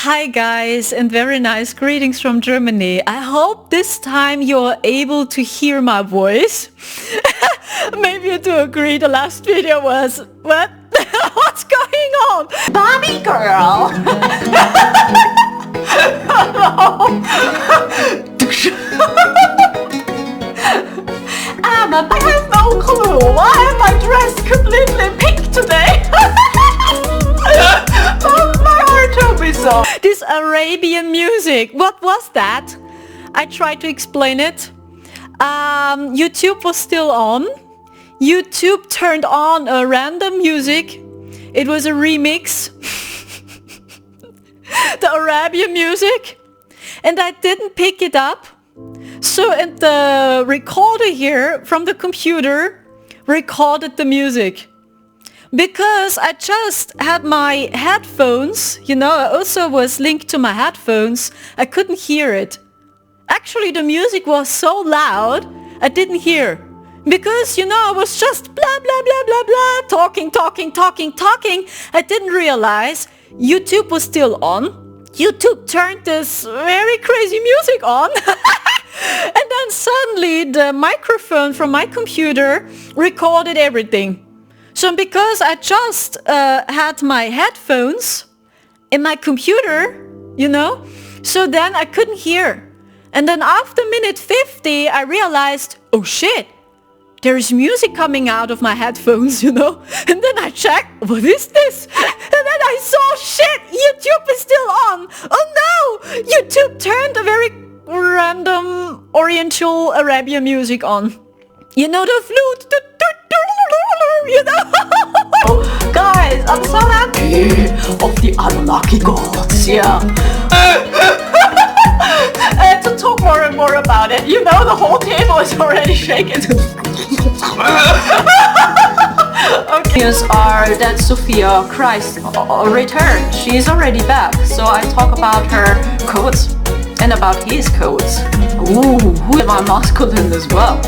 Hi guys, and very nice greetings from Germany. I hope this time you're able to hear my voice. Maybe you do agree the last video was... What? What's going on? Barbie girl! I have no clue. Why am I dressed completely pink today? Oh, my heart told me so. This Arabian music, what was that? I tried to explain it. YouTube was still on. YouTube turned on a random music. It was a remix. The Arabian music. And I didn't pick it up. So and the recorder here from the computer recorded the music. Because I just had my headphones, I also was linked to my headphones, I couldn't hear it. Actually, the music was so loud, I didn't hear. Because, I was just blah, blah, blah, blah, blah, talking. I didn't realize YouTube was still on. YouTube turned this very crazy music on. And then suddenly the microphone from my computer recorded everything. So because I just had my headphones in my computer, so then I couldn't hear. And then after minute 50, I realized, oh shit, there is music coming out of my headphones, And then I checked, what is this? And then I saw, shit, YouTube is still on. Oh no, YouTube turned a very random Oriental Arabian music on. The flute. Oh, guys, I'm so happy of the unlucky gods, yeah. And to talk more and more about it, the whole table is already shaking. Okay. News are that Sophia Christ returned. She's already back, so I talk about her codes and about his codes. Ooh, who am I masculine as well?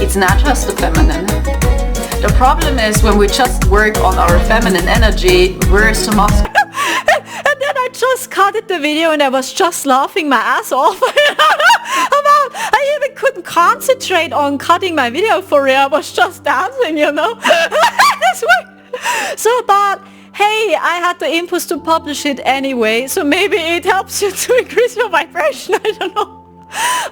It's not just the feminine. The problem is when we just work on our feminine energy, where's the masculine? And then I just cut the video and I was just laughing my ass off. I even couldn't concentrate on cutting my video for real. I was just dancing, That's why. So but hey, I had the impulse to publish it anyway, so maybe it helps you to increase your vibration, I don't know.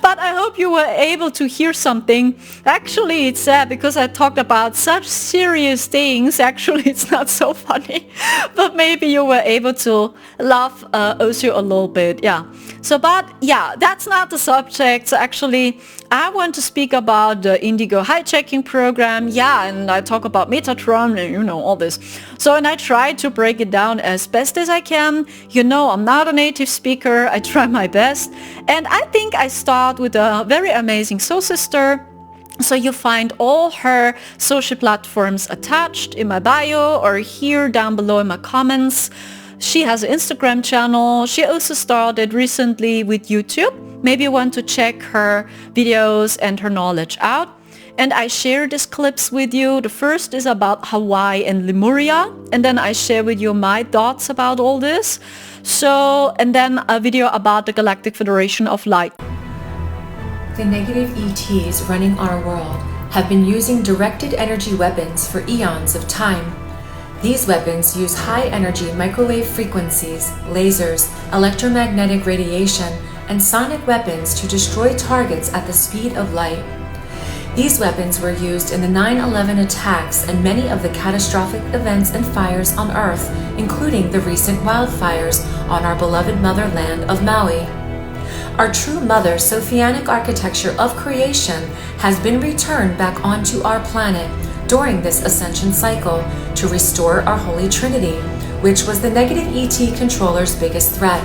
But I hope you were able to hear something. Actually, it's sad because I talked about such serious things. Actually, it's not so funny. But maybe you were able to laugh also a little bit. Yeah. So, but yeah, that's not the subject. So actually, I want to speak about the Indigo hijacking program. Yeah, and I talk about Metatron and, all this. So, and I try to break it down as best as I can. I'm not a native speaker. I try my best. And I think I start with a very amazing soul sister. So you find all her social platforms attached in my bio or here down below in my comments. She has an Instagram channel. She also started recently with YouTube. Maybe you want to check her videos and her knowledge out. And I share these clips with you. The first is about Hawaii and Lemuria. And then I share with you my thoughts about all this. So, and then a video about the Galactic Federation of Light. The negative ETs running our world have been using directed energy weapons for eons of time. These weapons use high-energy microwave frequencies, lasers, electromagnetic radiation, and sonic weapons to destroy targets at the speed of light. These weapons were used in the 9/11 attacks and many of the catastrophic events and fires on Earth, including the recent wildfires on our beloved motherland of Maui. Our true mother Sophianic architecture of creation has been returned back onto our planet during this ascension cycle to restore our Holy Trinity, which was the negative ET controller's biggest threat.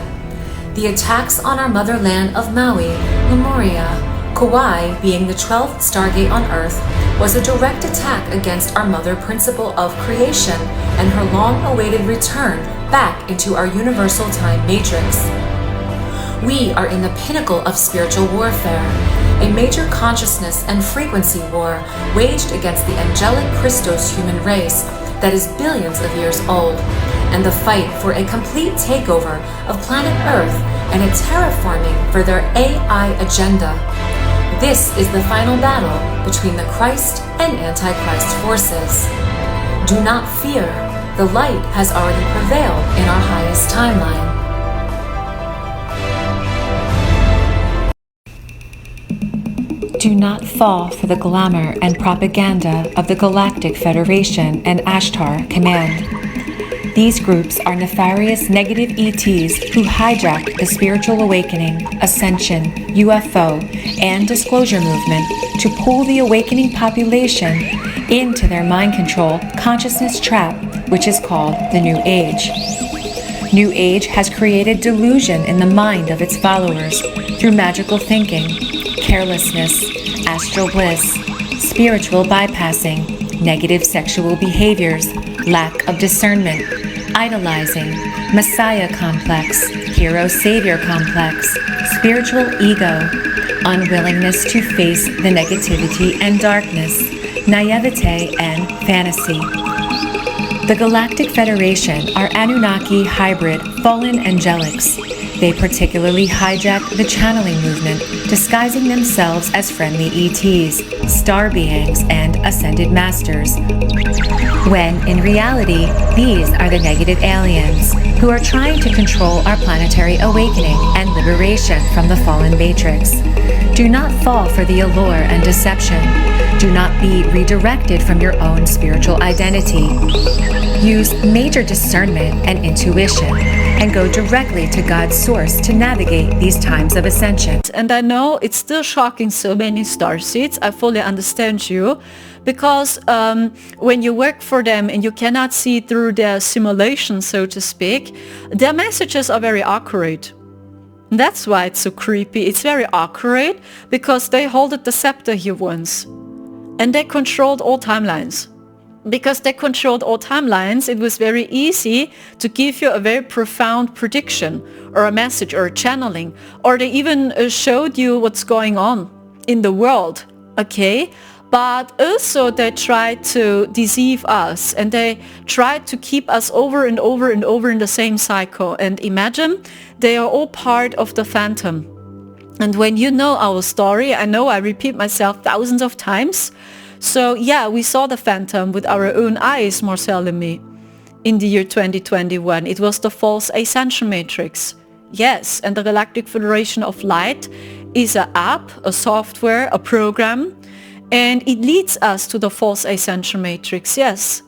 The attacks on our motherland of Maui, Lemuria, Kauai being the 12th Stargate on Earth, was a direct attack against our mother principle of creation and her long-awaited return back into our universal time matrix. We are in the pinnacle of spiritual warfare, a major consciousness and frequency war waged against the angelic Christos human race that is billions of years old, and the fight for a complete takeover of planet Earth and a terraforming for their AI agenda. This is the final battle between the Christ and Antichrist forces. Do not fear, the light has already prevailed in our highest timeline. Do not fall for the glamour and propaganda of the Galactic Federation and Ashtar Command. These groups are nefarious negative ETs who hijack the spiritual awakening, ascension, UFO, and disclosure movement to pull the awakening population into their mind control consciousness trap, which is called the New Age. New Age has created delusion in the mind of its followers through magical thinking, carelessness, astral bliss, spiritual bypassing, negative sexual behaviors, lack of discernment, idolizing, messiah complex, hero-savior complex, spiritual ego, unwillingness to face the negativity and darkness, naivete and fantasy. The Galactic Federation are Anunnaki hybrid fallen angelics. They particularly hijack the channeling movement, disguising themselves as friendly ETs, star beings, and ascended masters, when in reality, these are the negative aliens who are trying to control our planetary awakening and liberation from the fallen matrix. Do not fall for the allure and deception. Do not be redirected from your own spiritual identity. Use major discernment and intuition and go directly to God's source to navigate these times of ascension. And I know it's still shocking so many starseeds. I fully understand you, because when you work for them and you cannot see through their simulation, so to speak, their messages are very accurate. That's why it's so creepy. It's very accurate because they hold the scepter here once. And they controlled all timelines. Because they controlled all timelines, it was very easy to give you a very profound prediction or a message or a channeling. Or they even showed you what's going on in the world, okay? But also they tried to deceive us, and they tried to keep us over and over and over in the same cycle. And imagine, they are all part of the phantom. And when you know our story, I know I repeat myself thousands of times. So yeah, we saw the phantom with our own eyes, Marcel and me, in the year 2021. It was the false ascension matrix. Yes, and the Galactic Federation of Light is an app, a software, a program, and it leads us to the false ascension matrix, yes.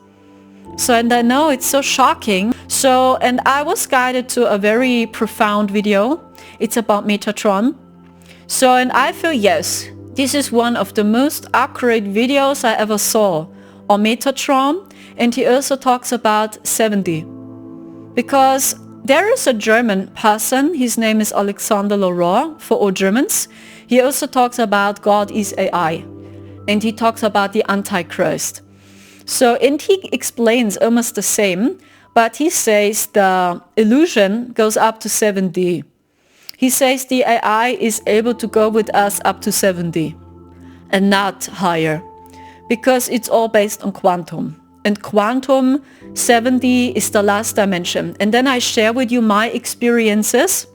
So, and I know it's so shocking. So, and I was guided to a very profound video. It's about Metatron. So, and I feel, yes, this is one of the most accurate videos I ever saw on Metatron, and he also talks about 70. Because there is a German person, his name is Alexander Leroy, for all Germans. He also talks about God is AI, and he talks about the Antichrist. So, and he explains almost the same, but he says the illusion goes up to 70. He says the AI is able to go with us up to 70 and not higher, because it's all based on quantum. And quantum 70 is the last dimension. And then I share with you my experiences.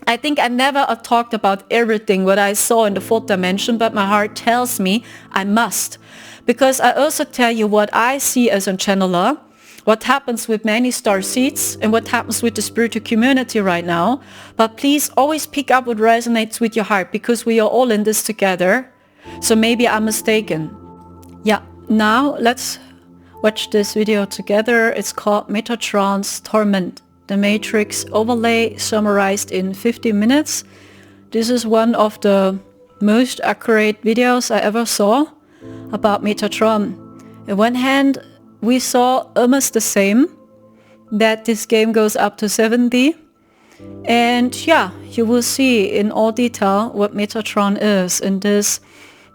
I think I never talked about everything what I saw in the fourth dimension, but my heart tells me I must. Because I also tell you what I see as a channeler, what happens with many starseeds, and what happens with the spiritual community right now. But please always pick up what resonates with your heart, because we are all in this together. So maybe I'm mistaken. Yeah, now let's watch this video together. It's called Metatron's Torment, the Matrix overlay summarized in 50 minutes. This is one of the most accurate videos I ever saw about Metatron. On one hand, we saw almost the same, that this game goes up to 70. And yeah, you will see in all detail what Metatron is. And this,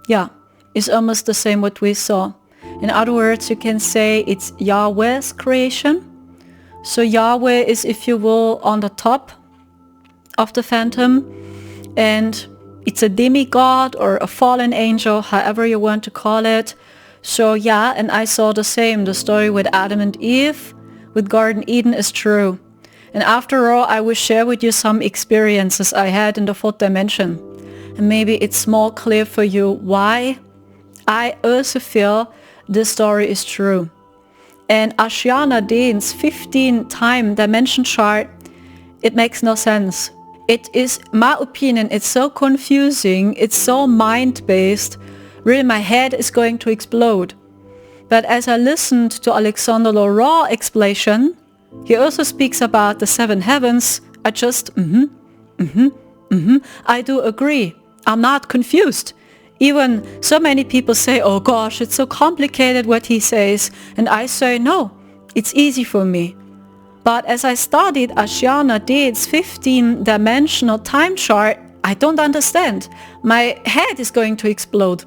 yeah, is almost the same what we saw. In other words, you can say it's Yahweh's creation. So Yahweh is, if you will, on the top of the phantom. And it's a demigod or a fallen angel, however you want to call it. So yeah, and I saw the same, the story with Adam and Eve, with Garden Eden is true. And after all, I will share with you some experiences I had in the fourth dimension. And maybe it's more clear for you why I also feel this story is true. And Ashjana Dehn's 15-time dimension chart, it makes no sense. It is, my opinion, it's so confusing, it's so mind-based, really my head is going to explode. But as I listened to Alexander Laurent's explanation, he also speaks about the 7 heavens. I just, I do agree. I'm not confused. Even so many people say, oh gosh, it's so complicated what he says. And I say, no, it's easy for me. But as I studied Ashjana Dehn's 15-dimensional time chart, I don't understand. My head is going to explode.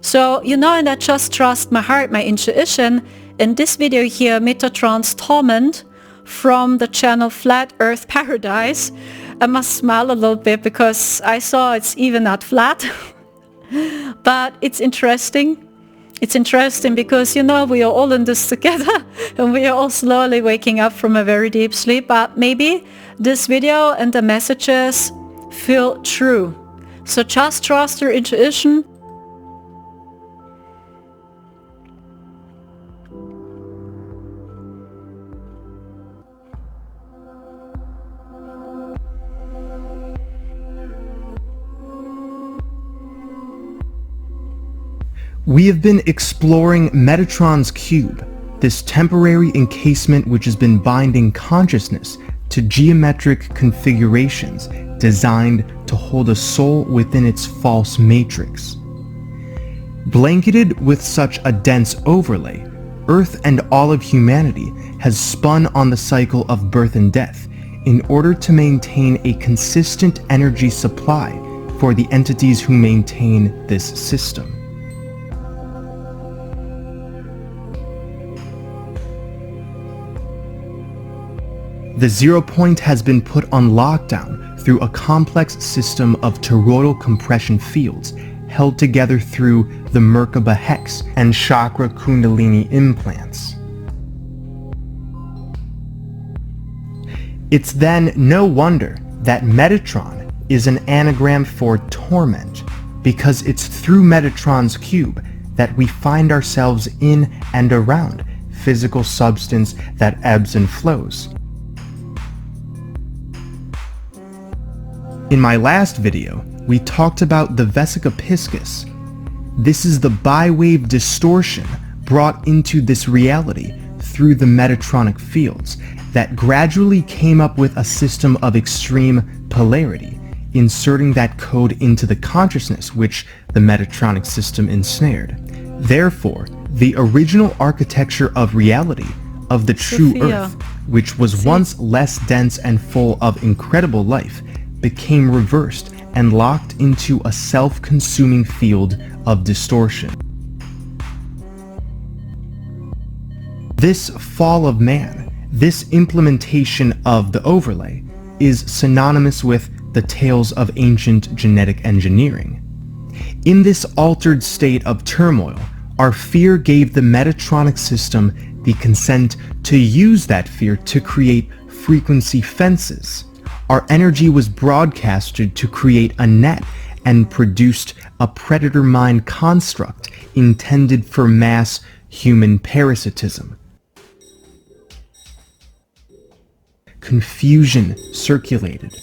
So, and I just trust my heart, my intuition. In this video here, Metatron's Torment from the channel Flat Earth Paradise. I must smile a little bit because I saw it's even not flat. But it's interesting. It's interesting because, we are all in this together and we are all slowly waking up from a very deep sleep. But maybe this video and the messages feel true. So just trust your intuition. We have been exploring Metatron's cube, this temporary encasement which has been binding consciousness to geometric configurations designed to hold a soul within its false matrix. Blanketed with such a dense overlay, Earth and all of humanity has spun on the cycle of birth and death in order to maintain a consistent energy supply for the entities who maintain this system. The 0 point has been put on lockdown through a complex system of toroidal compression fields held together through the Merkaba hex and chakra kundalini implants. It's then no wonder that Metatron is an anagram for torment, because it's through Metatron's cube that we find ourselves in and around physical substance that ebbs and flows. In my last video, we talked about the vesica piscis. This is the bi-wave distortion brought into this reality through the Metatronic fields that gradually came up with a system of extreme polarity, inserting that code into the consciousness which the Metatronic system ensnared. Therefore, the original architecture of reality of the true Sophia. Earth, which was once less dense and full of incredible life, became reversed and locked into a self-consuming field of distortion. This fall of man, this implementation of the overlay, is synonymous with the tales of ancient genetic engineering. In this altered state of turmoil, our fear gave the Metatronic system the consent to use that fear to create frequency fences. Our energy was broadcasted to create a net and produced a predator mind construct intended for mass human parasitism. Confusion circulated.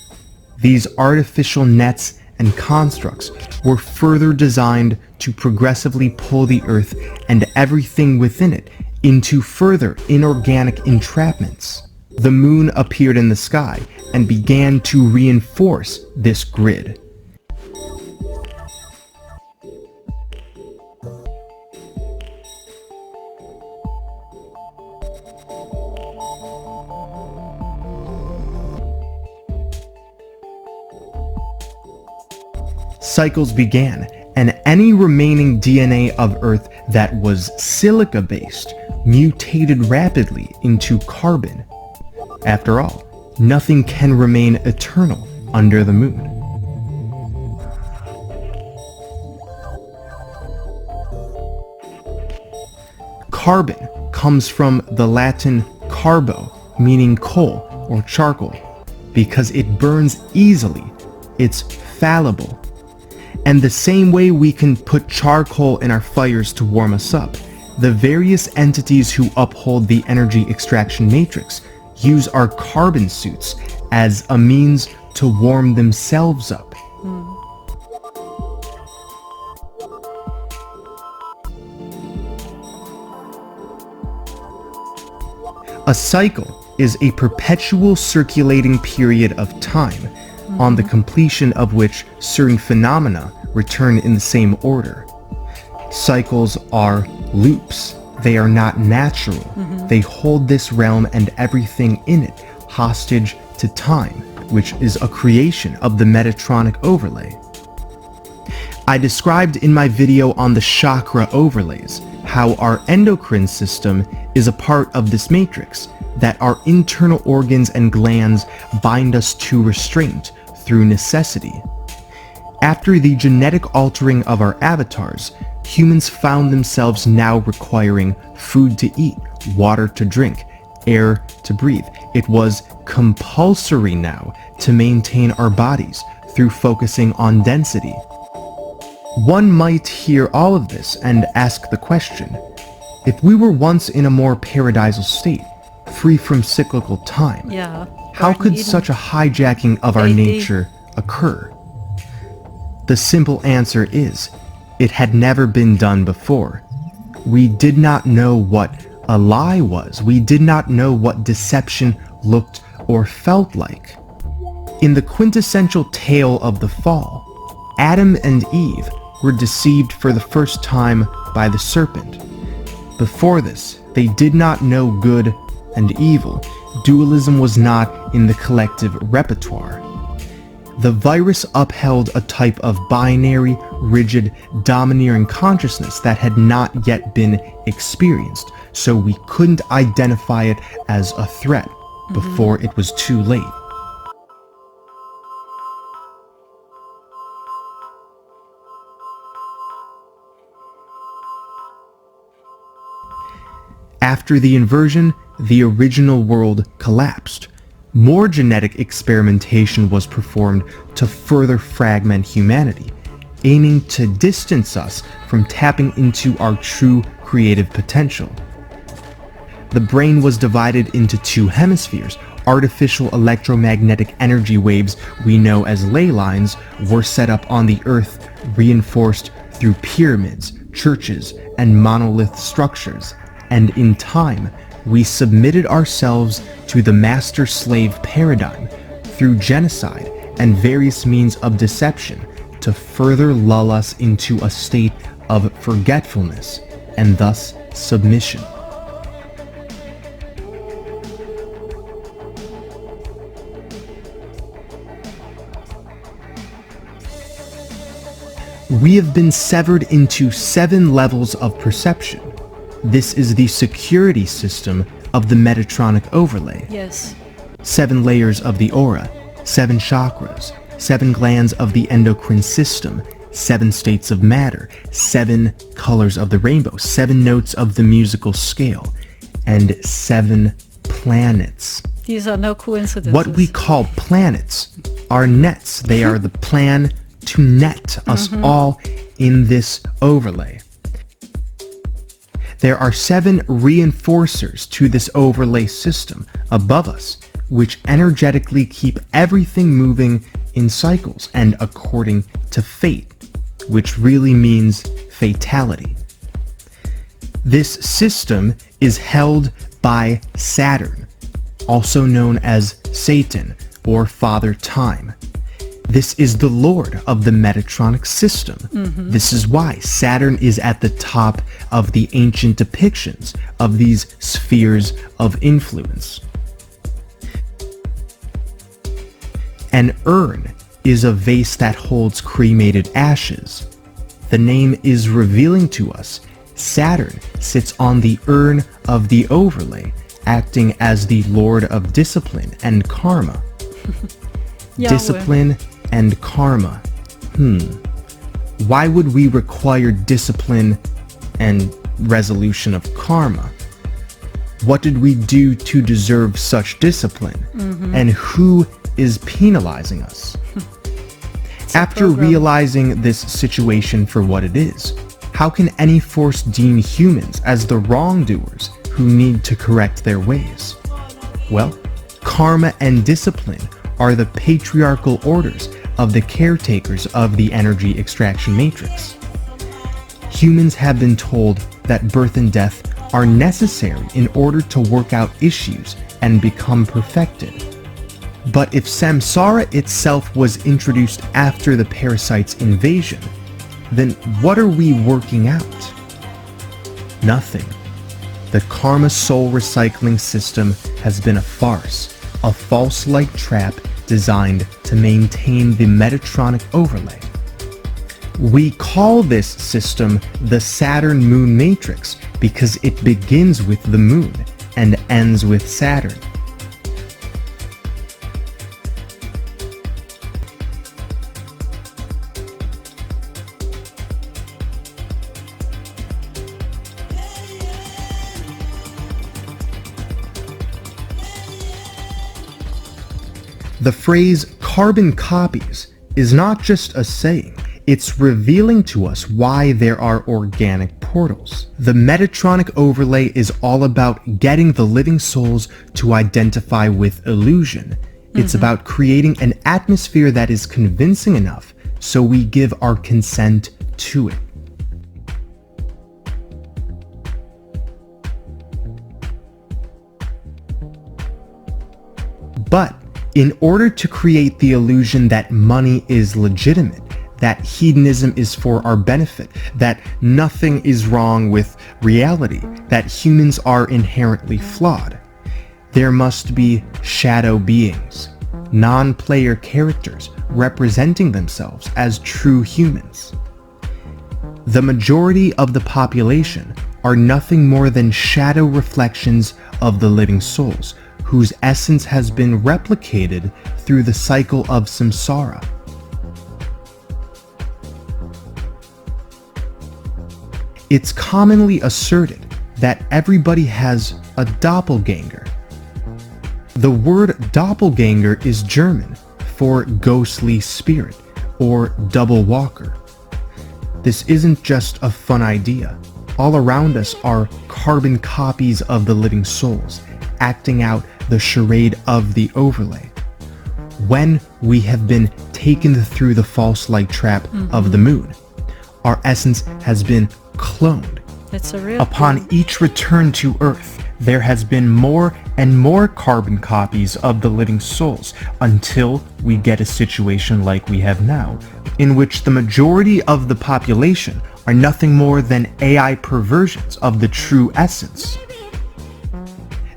These artificial nets and constructs were further designed to progressively pull the Earth and everything within it into further inorganic entrapments. The moon appeared in the sky and began to reinforce this grid. Cycles began, and any remaining DNA of Earth that was silica-based mutated rapidly into carbon. After all, nothing can remain eternal under the moon. Carbon comes from the Latin carbo, meaning coal or charcoal, because it burns easily. It's fallible. And the same way we can put charcoal in our fires to warm us up, the various entities who uphold the energy extraction matrix use our carbon suits as a means to warm themselves up. A cycle is a perpetual circulating period of time, on the completion of which certain phenomena return in the same order. Cycles are loops. They are not natural. They hold this realm and everything in it hostage to time, which is a creation of the Metatronic overlay. I described in my video on the chakra overlays how our endocrine system is a part of this matrix, that our internal organs and glands bind us to restraint through necessity. After the genetic altering of our avatars, humans found themselves now requiring food to eat, water to drink, air to breathe. It was compulsory now to maintain our bodies through focusing on density. One might hear all of this and ask the question, if we were once in a more paradisal state, free from cyclical time, how could such a hijacking of our nature occur? The simple answer is, it had never been done before. We did not know what a lie was. We did not know what deception looked or felt like. In the quintessential tale of the fall, Adam and Eve were deceived for the first time by the serpent. Before this, they did not know good and evil. Dualism was not in the collective repertoire. The virus upheld a type of binary, rigid, domineering consciousness that had not yet been experienced, so we couldn't identify it as a threat before it was too late. After the inversion, the original world collapsed. More genetic experimentation was performed to further fragment humanity, aiming to distance us from tapping into our true creative potential. The brain was divided into two hemispheres. Artificial electromagnetic energy waves we know as ley lines were set up on the Earth, reinforced through pyramids, churches, and monolith structures. And in time, we submitted ourselves to the master-slave paradigm through genocide and various means of deception to further lull us into a state of forgetfulness and thus submission. We have been severed into 7 levels of perception. This is the security system of the Metatronic overlay. Yes. 7 layers of the aura, 7 chakras, 7 glands of the endocrine system, 7 states of matter, 7 colors of the rainbow, 7 notes of the musical scale, and 7 planets. These are no coincidences. What we call planets are nets. They are the plan to net us all in this overlay. There are 7 reinforcers to this overlay system above us, which energetically keep everything moving in cycles and according to fate, which really means fatality. This system is held by Saturn, also known as Satan or Father Time. This is the lord of the Metatronic system. This is why Saturn is at the top of the ancient depictions of these spheres of influence. An urn is a vase that holds cremated ashes. The name is revealing to us Saturn sits on the urn of the overlay, acting as the lord of discipline and karma. Discipline and karma. Why would we require discipline and resolution of karma? What did we do to deserve such discipline? And who is penalizing us? After realizing this situation for what it is, how can any force deem humans as the wrongdoers who need to correct their ways? Well, karma and discipline are the patriarchal orders of the caretakers of the energy extraction matrix. Humans have been told that birth and death are necessary in order to work out issues and become perfected. But if samsara itself was introduced after the parasite's invasion, then what are we working out? Nothing. The karma soul recycling system has been a farce, a false light trap designed to maintain the Metatronic overlay. We call this system the Saturn Moon Matrix because it begins with the Moon and ends with Saturn. The phrase carbon copies is not just a saying, it's revealing to us why there are organic portals. The Metatronic overlay is all about getting the living souls to identify with illusion. It's about creating an atmosphere that is convincing enough so we give our consent to it. But in order to create the illusion that money is legitimate, that hedonism is for our benefit, that nothing is wrong with reality, that humans are inherently flawed, there must be shadow beings, non-player characters representing themselves as true humans. The majority of the population are nothing more than shadow reflections of the living souls, whose essence has been replicated through the cycle of samsara. It's commonly asserted that everybody has a doppelganger. The word doppelganger is German for ghostly spirit or double walker. This isn't just a fun idea. All around us are carbon copies of the living souls, acting out the charade of the overlay. When we have been taken through the false light trap of the moon, our essence has been cloned. It's a real Upon thing. each return to Earth, there has been more and more carbon copies of the living souls until we get a situation like we have now, in which the majority of the population are nothing more than AI perversions of the true essence.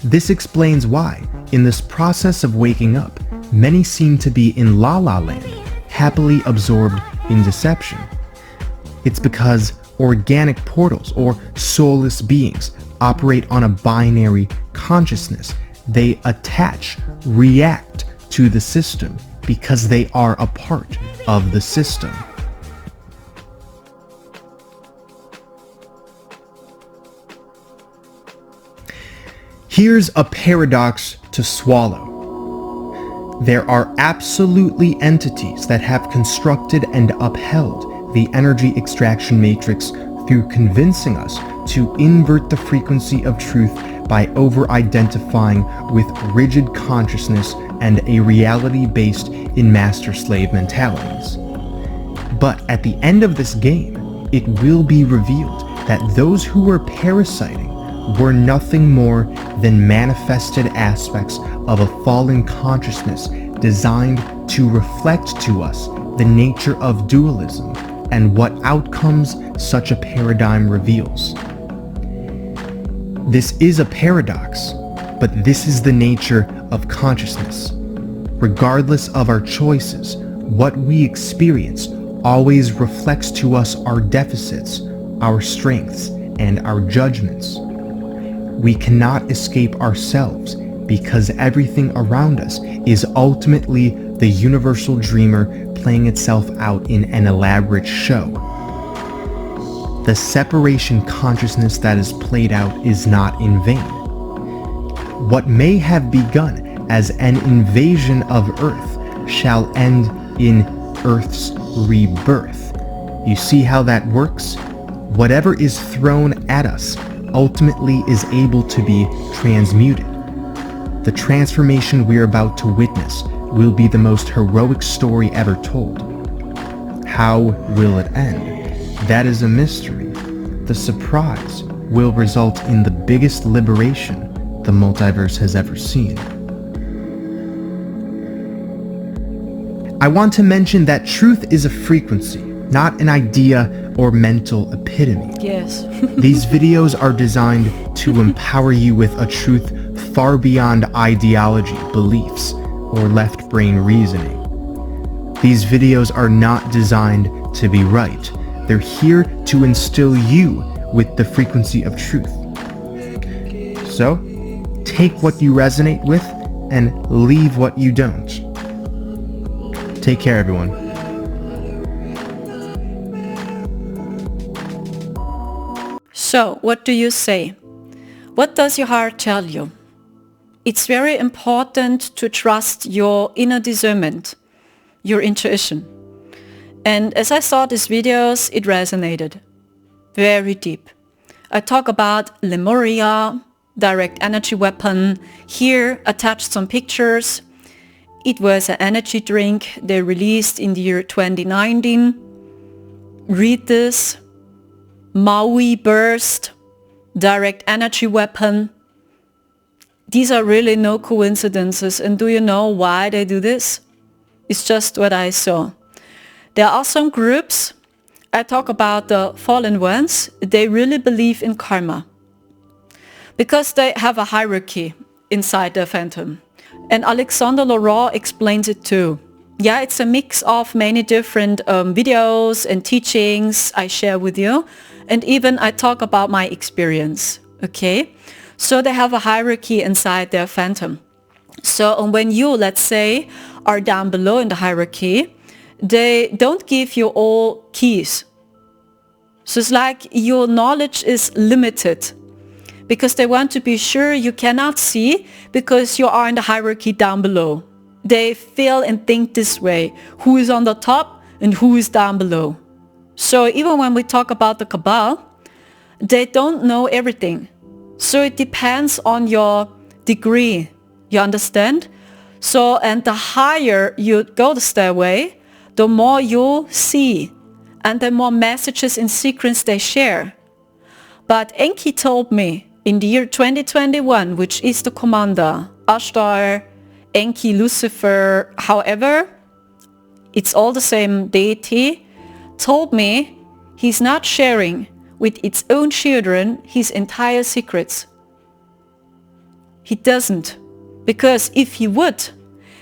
This explains why, in this process of waking up, many seem to be in La La Land, happily absorbed in deception. It's because organic portals, or soulless beings, operate on a binary consciousness. They attach, react to the system because they are a part of the system. Here's a paradox to swallow. There are absolutely entities that have constructed and upheld the energy extraction matrix through convincing us to invert the frequency of truth by over-identifying with rigid consciousness and a reality based in master-slave mentalities. But at the end of this game, it will be revealed that those who were parasiting were nothing more than manifested aspects of a fallen consciousness designed to reflect to us the nature of dualism and what outcomes such a paradigm reveals. This is a paradox, but this is the nature of consciousness. Regardless of our choices, what we experience always reflects to us our deficits, our strengths, and our judgments. We cannot escape ourselves because everything around us is ultimately the universal dreamer playing itself out in an elaborate show. The separation consciousness that is played out is not in vain. What may have begun as an invasion of Earth shall end in Earth's rebirth. You see how that works? Whatever is thrown at us ultimately is able to be transmuted. The transformation we're about to witness will be the most heroic story ever told. How will it end? That is a mystery. The surprise will result in the biggest liberation the multiverse has ever seen. I want to mention that truth is a frequency, not an idea or mental epitome. Yes. These videos are designed to empower you with a truth far beyond ideology, beliefs, or left brain reasoning. These videos are not designed to be right. They're here to instill you with the frequency of truth. So, take what you resonate with and leave what you don't. Take care, everyone. So, what do you say? What does your heart tell you? It's very important to trust your inner discernment, your intuition. And as I saw these videos, it resonated very deep. I talk about Lemuria, direct energy weapon. Here attached some pictures. It was an energy drink they released in the year 2019. Read this. Maui burst, direct energy weapon. These are really no coincidences. And do you know why they do this? It's just what I saw. There are some groups, I talk about the fallen ones, they really believe in karma. Because they have a hierarchy inside their phantom. And Alexander Laurent explains it too. Yeah, it's a mix of many different videos and teachings I share with you. And even I talk about my experience, okay? So they have a hierarchy inside their phantom. So when you, let's say, are down below in the hierarchy, they don't give you all keys. So it's like your knowledge is limited because they want to be sure you cannot see because you are in the hierarchy down below. They feel and think this way, who is on the top and who is down below. So even when we talk about the Cabal, they don't know everything. So it depends on your degree, you understand? So, and the higher you go the stairway, the more you see and the more messages in sequence they share. But Enki told me in the year 2021, which is the commander, Ashtar, Enki, Lucifer, however, it's all the same deity, told me he's not sharing with its own children his entire secrets. He doesn't, because if he would,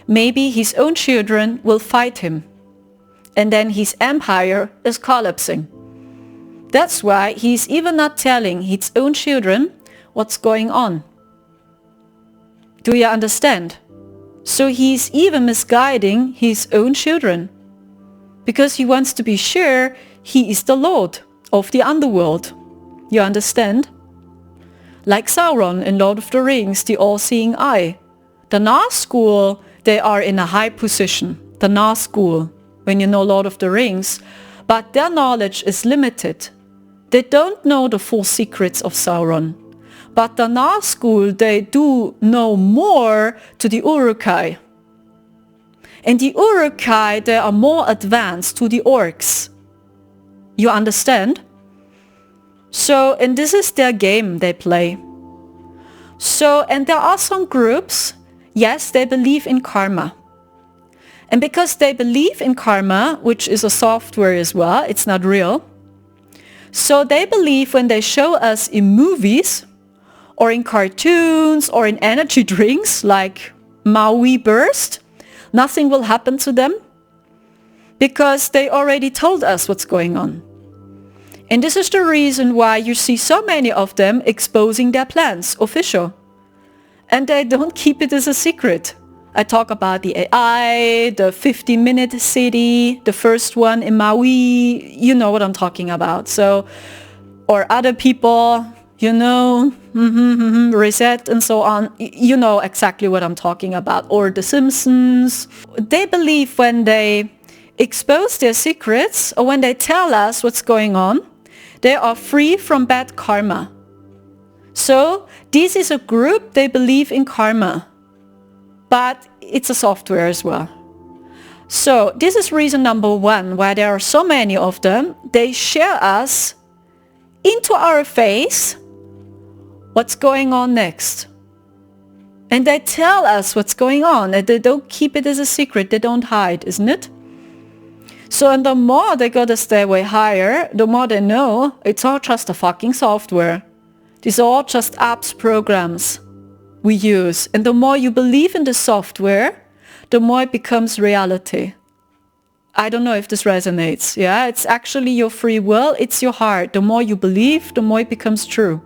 maybe his own children will fight him. And then his empire is collapsing. That's why he's even not telling his own children what's going on. Do you understand? So he's even misguiding his own children. Because he wants to be sure he is the Lord of the underworld. You understand? Like Sauron in Lord of the Rings, the all-seeing eye. The Nazgul, they are in a high position. The Nazgul, when you know Lord of the Rings, but their knowledge is limited. They don't know the full secrets of Sauron. But the Nazgul, they do know more to the Uruk-hai. And the Uruk-hai, they are more advanced to the orcs. You understand? So, and this is their game they play. So, and there are some groups, yes, they believe in karma. And because they believe in karma, which is a software as well, it's not real. So they believe when they show us in movies, or in cartoons, or in energy drinks, like Maui Burst, nothing will happen to them. Because they already told us what's going on. And this is the reason why you see so many of them exposing their plans, official. And they don't keep it as a secret. I talk about the AI, the 50-minute city, the first one in Maui, you know what I'm talking about. So, or other people, reset and so on. You know exactly what I'm talking about. Or The Simpsons. They believe when they expose their secrets or when they tell us what's going on, they are free from bad karma. So this is a group, they believe in karma, but it's a software as well. So this is reason number one why there are so many of them. They share us into our face what's going on next. And they tell us what's going on, and they don't keep it as a secret, they don't hide, isn't it? So, and the more they go the stairway higher, the more they know it's all just a fucking software. These are all just apps, programs we use. And the more you believe in the software, the more it becomes reality. I don't know if this resonates. Yeah, it's actually your free will. It's your heart. The more you believe, the more it becomes true.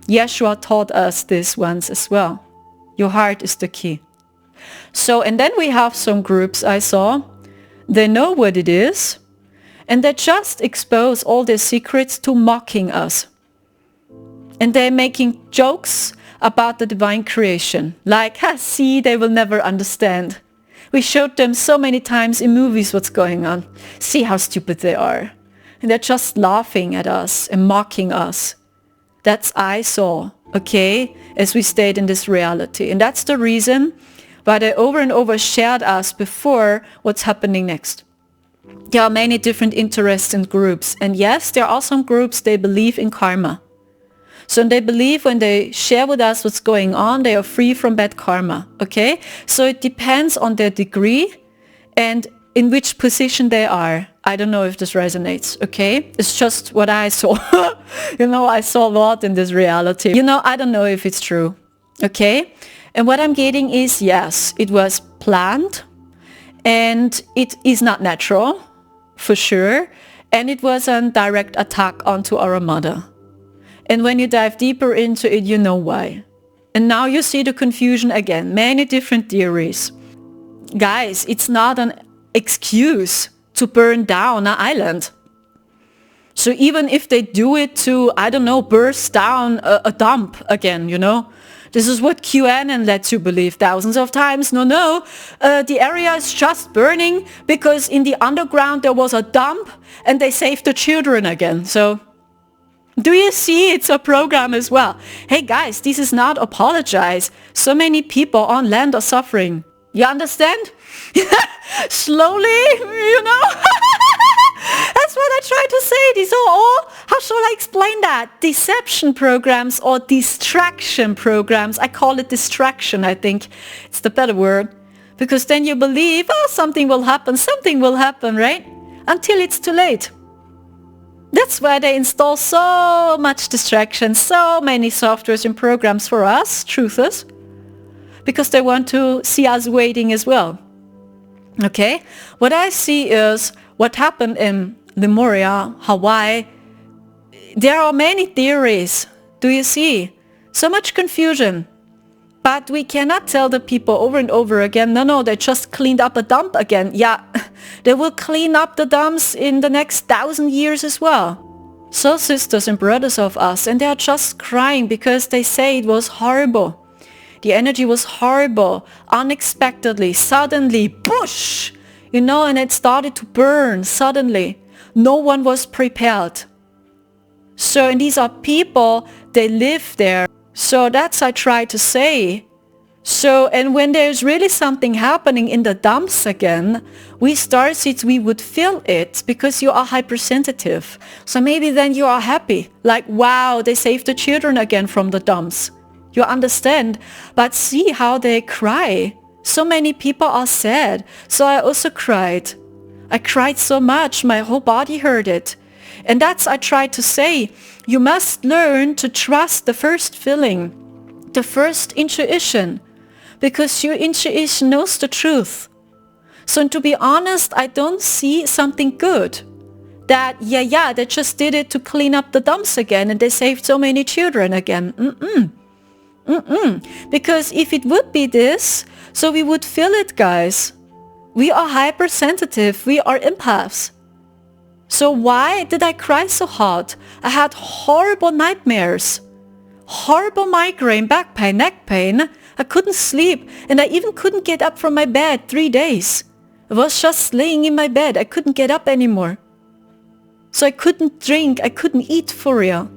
Yeshua taught us this once as well. Your heart is the key. So, and then we have some groups I saw. They know what it is. And they just expose all their secrets to mocking us. And they're making jokes about the divine creation. Like, see, they will never understand. We showed them so many times in movies what's going on. See how stupid they are. And they're just laughing at us and mocking us. That's I saw, okay, as we stayed in this reality. And that's the reason why they over and over shared us before what's happening next. There are many different interests and groups. And yes, there are some groups, they believe in karma. So they believe when they share with us what's going on, they are free from bad karma, okay? So it depends on their degree and in which position they are. I don't know if this resonates, okay? It's just what I saw. I saw a lot in this reality. I don't know if it's true, okay? And what I'm getting is, yes, it was planned and it is not natural, for sure. And it was a direct attack onto our mother. And when you dive deeper into it, you know why. And now you see the confusion again. Many different theories. Guys, it's not an excuse to burn down an island. So even if they do it to, I don't know, burst down a dump again, This is what QAnon lets you believe thousands of times. No, the area is just burning because in the underground there was a dump and they saved the children again. So do you see it's a program as well? Hey guys, this is not apologize. So many people on land are suffering. You understand? Slowly, That's what I try to say. These are all, how shall I explain that? Deception programs or distraction programs. I call it distraction, I think. It's the better word. Because then you believe, something will happen, right? Until it's too late. That's why they install so much distraction, so many softwares and programs for us, truthers, because they want to see us waiting as well. Okay? What I see is what happened in Lemuria, Hawaii. There are many theories. Do you see? So much confusion. But we cannot tell the people over and over again, no, they just cleaned up a dump again. Yeah, they will clean up the dumps in the next 1,000 years as well. So sisters and brothers of us, and they are just crying because they say it was horrible. The energy was horrible, unexpectedly, suddenly, push, and it started to burn suddenly. No one was prepared. So, and these are people, they live there. So that's I try to say. So, and when there's really something happening in the dumps again, we Starseeds, we would feel it because you are hypersensitive. So maybe then you are happy. Like, wow, they saved the children again from the dumps. You understand? But see how they cry. So many people are sad. So I also cried. I cried so much, my whole body hurt it. And that's I try to say. You must learn to trust the first feeling, the first intuition, because your intuition knows the truth. So to be honest, I don't see something good. That, they just did it to clean up the dumps again and they saved so many children again. Because if it would be this, so we would feel it, guys. We are hypersensitive. We are empaths. So why did I cry so hard? I had horrible nightmares. Horrible migraine, back pain, neck pain. I couldn't sleep, and I even couldn't get up from my bed 3 days. I was just laying in my bed. I couldn't get up anymore. So I couldn't drink, I couldn't eat for real.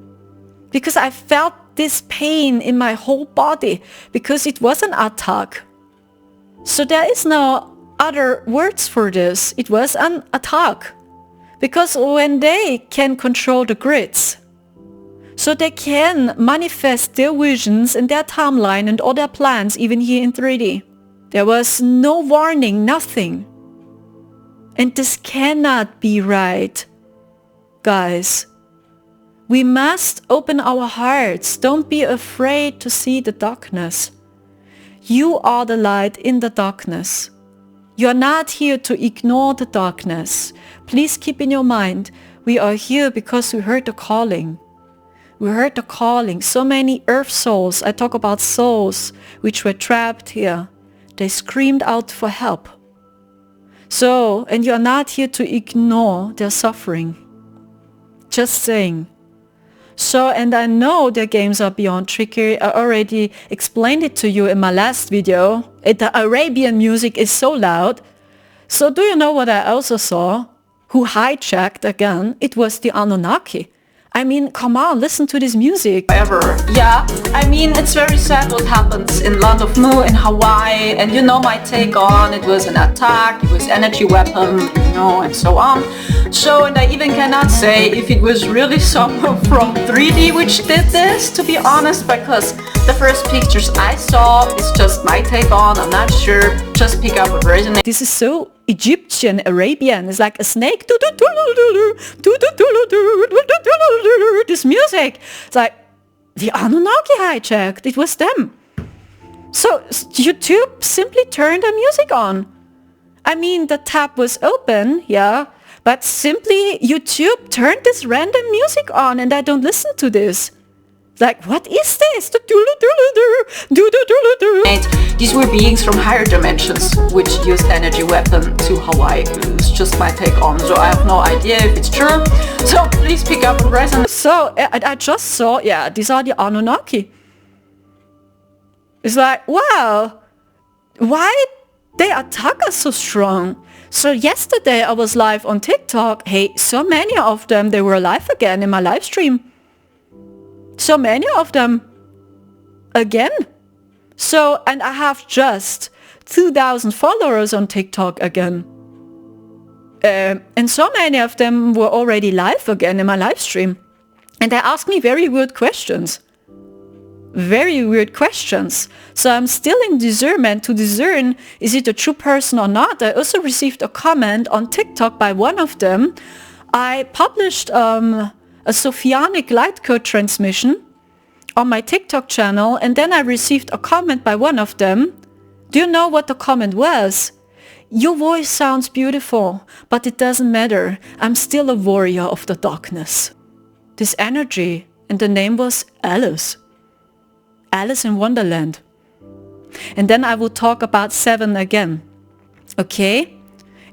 Because I felt this pain in my whole body, because it was an attack. So there is no other words for this. It was an attack. Because when they can control the grids, so they can manifest their visions and their timeline and all their plans even here in 3D. There was no warning, nothing. And this cannot be right, guys. We must open our hearts. Don't be afraid to see the darkness. You are the light in the darkness. You are not here to ignore the darkness. Please keep in your mind, we are here because we heard the calling. We heard the calling. So many earth souls, I talk about souls which were trapped here. They screamed out for help. So, and you are not here to ignore their suffering. Just saying. So, and I know their games are beyond tricky. I already explained it to you in my last video. The Arabian music is so loud. So do you know what I also saw? Who hijacked again? It was the Anunnaki. I mean, come on, listen to this music. Ever. Yeah, I mean, it's very sad what happens in Land of Mu in Hawaii, and you know my take on it was an attack, it was energy weapon, you know, and so on. So, and I even cannot say if it was really someone from 3D which did this, to be honest, because the first pictures I saw is just my take on, I'm not sure, just pick up what resonates. This is so Egyptian, Arabian. It's like a snake. This music. It's like the Anunnaki hijacked. It was them. So YouTube simply turned the music on. I mean, the tab was open, yeah, but simply YouTube turned this random music on and I don't listen to this. Like, what is this? These were beings from higher dimensions which used energy weapon to Hawaii. It's just my take on, so I have no idea if it's true. So please pick up and resonate. So I just saw, yeah, these are the Anunnaki. It's like, wow, why they attack us so strong? So yesterday I was live on TikTok. Hey, so many of them, they were alive again in my live stream. So many of them again. So, and I have just 2,000 followers on TikTok again. And so many of them were already live again in my live stream. And they asked me very weird questions. Very weird questions. So I'm still in discernment to discern, is it a true person or not? I also received a comment on TikTok by one of them. I published a Sophianic light code transmission on my TikTok channel, and then I received a comment by one of them. Do you know what the comment was? Your voice sounds beautiful, but it doesn't matter. I'm still a warrior of the darkness. This energy, and the name was Alice. Alice in Wonderland. And then I will talk about 7 again. Okay?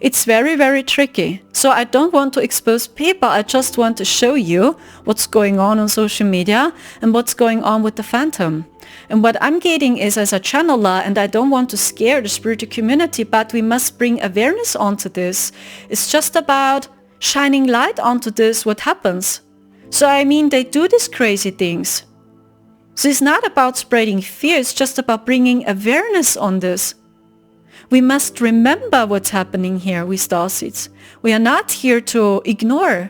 It's very, very tricky. So I don't want to expose people. I just want to show you what's going on social media and what's going on with the Phantom. And what I'm getting is, as a channeler, and I don't want to scare the spiritual community, but we must bring awareness onto this. It's just about shining light onto this, what happens. So I mean, they do these crazy things. So it's not about spreading fear, it's just about bringing awareness on this. We must remember what's happening here with Starseeds. We are not here to ignore,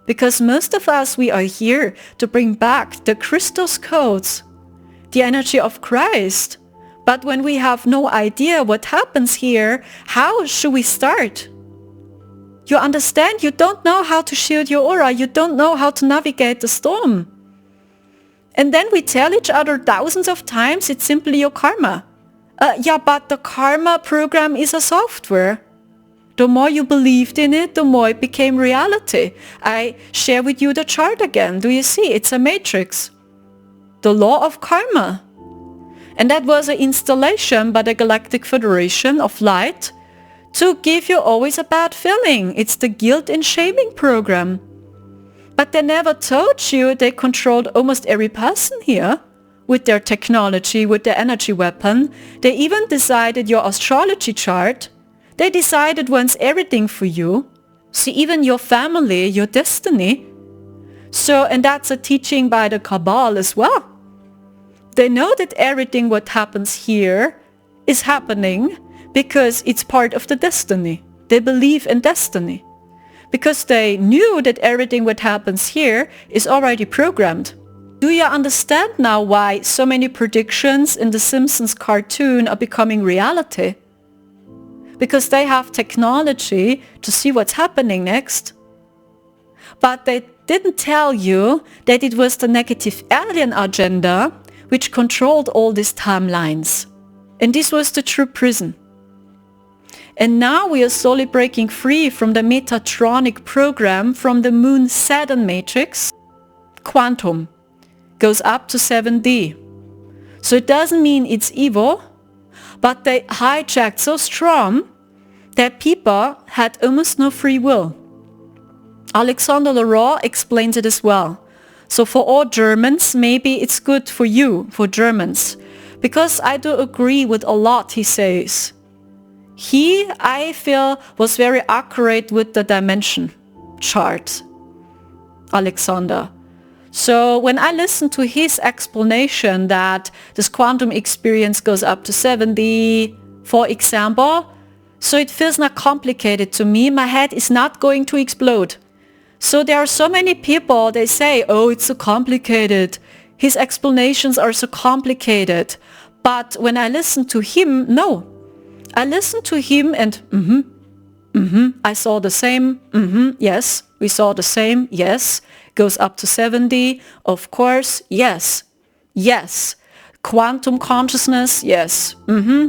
because most of us, we are here to bring back the Christos codes, the energy of Christ. But when we have no idea what happens here, how should we start? You understand? You don't know how to shield your aura. You don't know how to navigate the storm. And then we tell each other thousands of times, it's simply your karma. Yeah, but the karma program is a software. The more you believed in it, the more it became reality. I share with you the chart again. Do you see? It's a matrix. The law of karma. And that was an installation by the Galactic Federation of Light to give you always a bad feeling. It's the guilt and shaming program. But they never told you they controlled almost every person here with their technology, with their energy weapon. They even decided your astrology chart. They decided once everything for you. See, even your family, your destiny. So, and that's a teaching by the Cabal as well. They know that everything what happens here is happening because it's part of the destiny. They believe in destiny. Because they knew that everything what happens here is already programmed. Do you understand now why so many predictions in the Simpsons cartoon are becoming reality? Because they have technology to see what's happening next. But they didn't tell you that it was the negative alien agenda which controlled all these timelines. And this was the true prison. And now we are slowly breaking free from the Metatronic program from the Moon Saturn matrix. Quantum goes up to 7D. So it doesn't mean it's evil, but they hijacked so strong that people had almost no free will. Alexander Leroy explains it as well. So for all Germans, maybe it's good for you, for Germans, because I do agree with a lot he says. He, I feel, was very accurate with the dimension chart, Alexander. So when I listen to his explanation that this quantum experience goes up to 7D, for example, so it feels not complicated to me. My head is not going to explode. So there are so many people, they say, oh, it's so complicated. His explanations are so complicated. But when I listen to him, no. I listen to him and I saw the same, yes, we saw the same, yes, goes up to 70, of course, yes, yes, quantum consciousness, yes,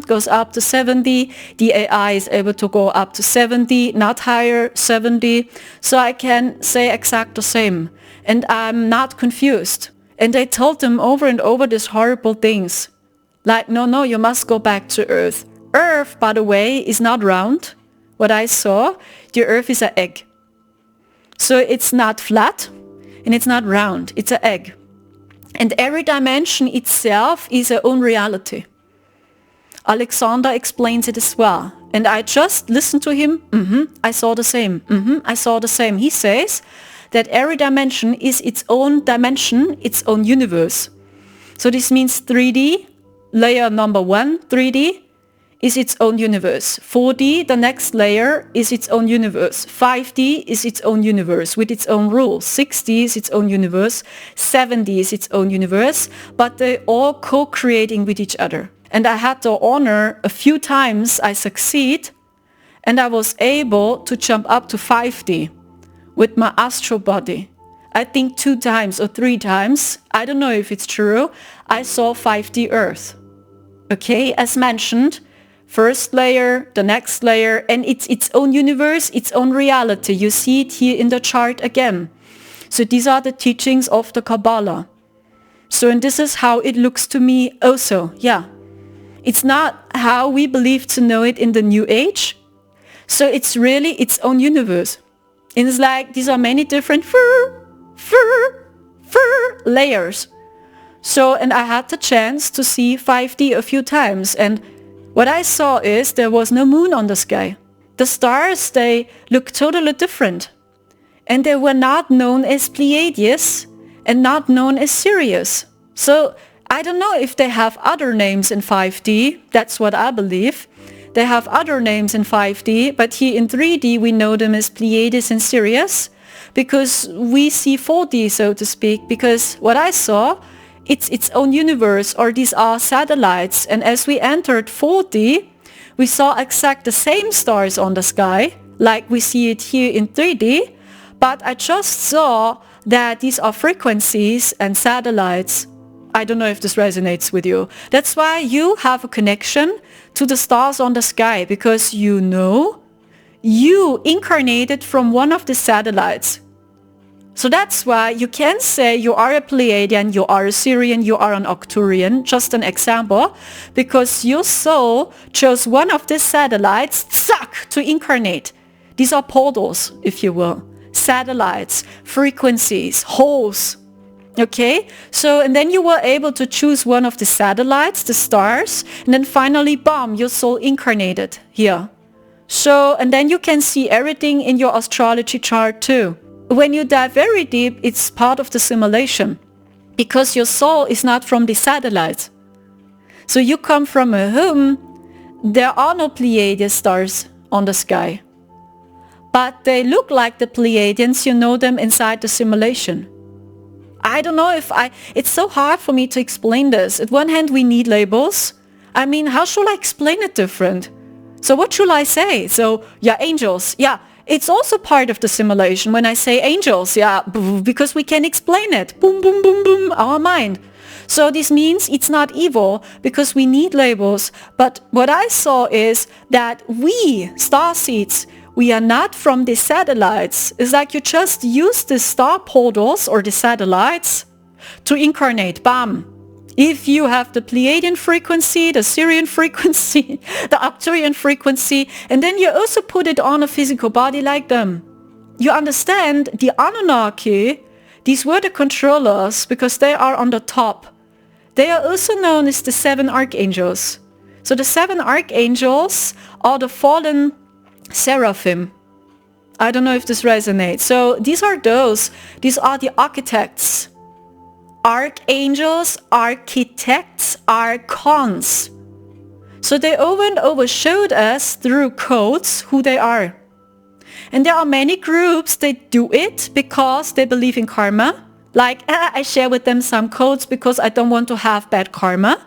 goes up to 70, the AI is able to go up to 70, not higher, 70, so I can say exact the same, and I'm not confused. And I told them over and over these horrible things, like, no, you must go back to Earth. Earth, by the way, is not round. What I saw, the Earth is an egg. So it's not flat and it's not round. It's an egg. And every dimension itself is a own reality. Alexander explains it as well. And I just listened to him. I saw the same. I saw the same. He says that every dimension is its own dimension, its own universe. So this means 3D, layer number 1, 3D, is its own universe. 4D, the next layer, is its own universe. 5D is its own universe with its own rules. 6D is its own universe. 7D is its own universe, but they're all co-creating with each other. And I had the honor a few times I succeed, and I was able to jump up to 5D with my astral body. I think 2 times or 3 times, I don't know if it's true, I saw 5D Earth. Okay, as mentioned, first layer, the next layer, and it's its own universe, its own reality. You see it here in the chart again. So these are the teachings of the Kabbalah. So, and this is how it looks to me also, yeah. It's not how we believe to know it in the New Age. So it's really its own universe. And it's like, these are many different layers. So, and I had the chance to see 5D a few times, and what I saw is there was no moon on the sky. The stars, they look totally different. And they were not known as Pleiades and not known as Sirius. So I don't know if they have other names in 5D. That's what I believe. They have other names in 5D, but here in 3D we know them as Pleiades and Sirius because we see 4D, so to speak, because what I saw, it's its own universe, or these are satellites. And as we entered 4D, we saw exact the same stars on the sky, like we see it here in 3D. But I just saw that these are frequencies and satellites. I don't know if this resonates with you. That's why you have a connection to the stars on the sky, because you know you incarnated from one of the satellites. So that's why you can say you are a Pleiadian, you are a Sirian, you are an Arcturian, just an example, because your soul chose one of the satellites, to incarnate. These are portals, if you will. Satellites, frequencies, holes. Okay? So, and then you were able to choose one of the satellites, the stars, and then finally, boom, your soul incarnated here. So, and then you can see everything in your astrology chart too. When you dive very deep, it's part of the simulation because your soul is not from the satellites. So you come from a home. There are no Pleiadian stars on the sky. But they look like the Pleiadians, you know them inside the simulation. I don't know it's so hard for me to explain this. At one hand, we need labels. I mean, how should I explain it different? So what should I say? So, yeah, angels, yeah. It's also part of the simulation when I say angels, yeah, because we can explain it. Boom, boom, boom, boom, our mind. So this means it's not evil because we need labels. But what I saw is that we, starseeds, we are not from the satellites. It's like you just use the star portals or the satellites to incarnate. Bam. If you have the Pleiadian frequency, the Sirian frequency, the Arcturian frequency, and then you also put it on a physical body like them. You understand the Anunnaki, these were the controllers because they are on the top. They are also known as the 7 archangels. So the 7 archangels are the fallen seraphim. I don't know if this resonates. So these are the architects. Archangels, architects, archons. So they over and over showed us through codes who they are. And there are many groups that do it because they believe in karma. Like, I share with them some codes because I don't want to have bad karma.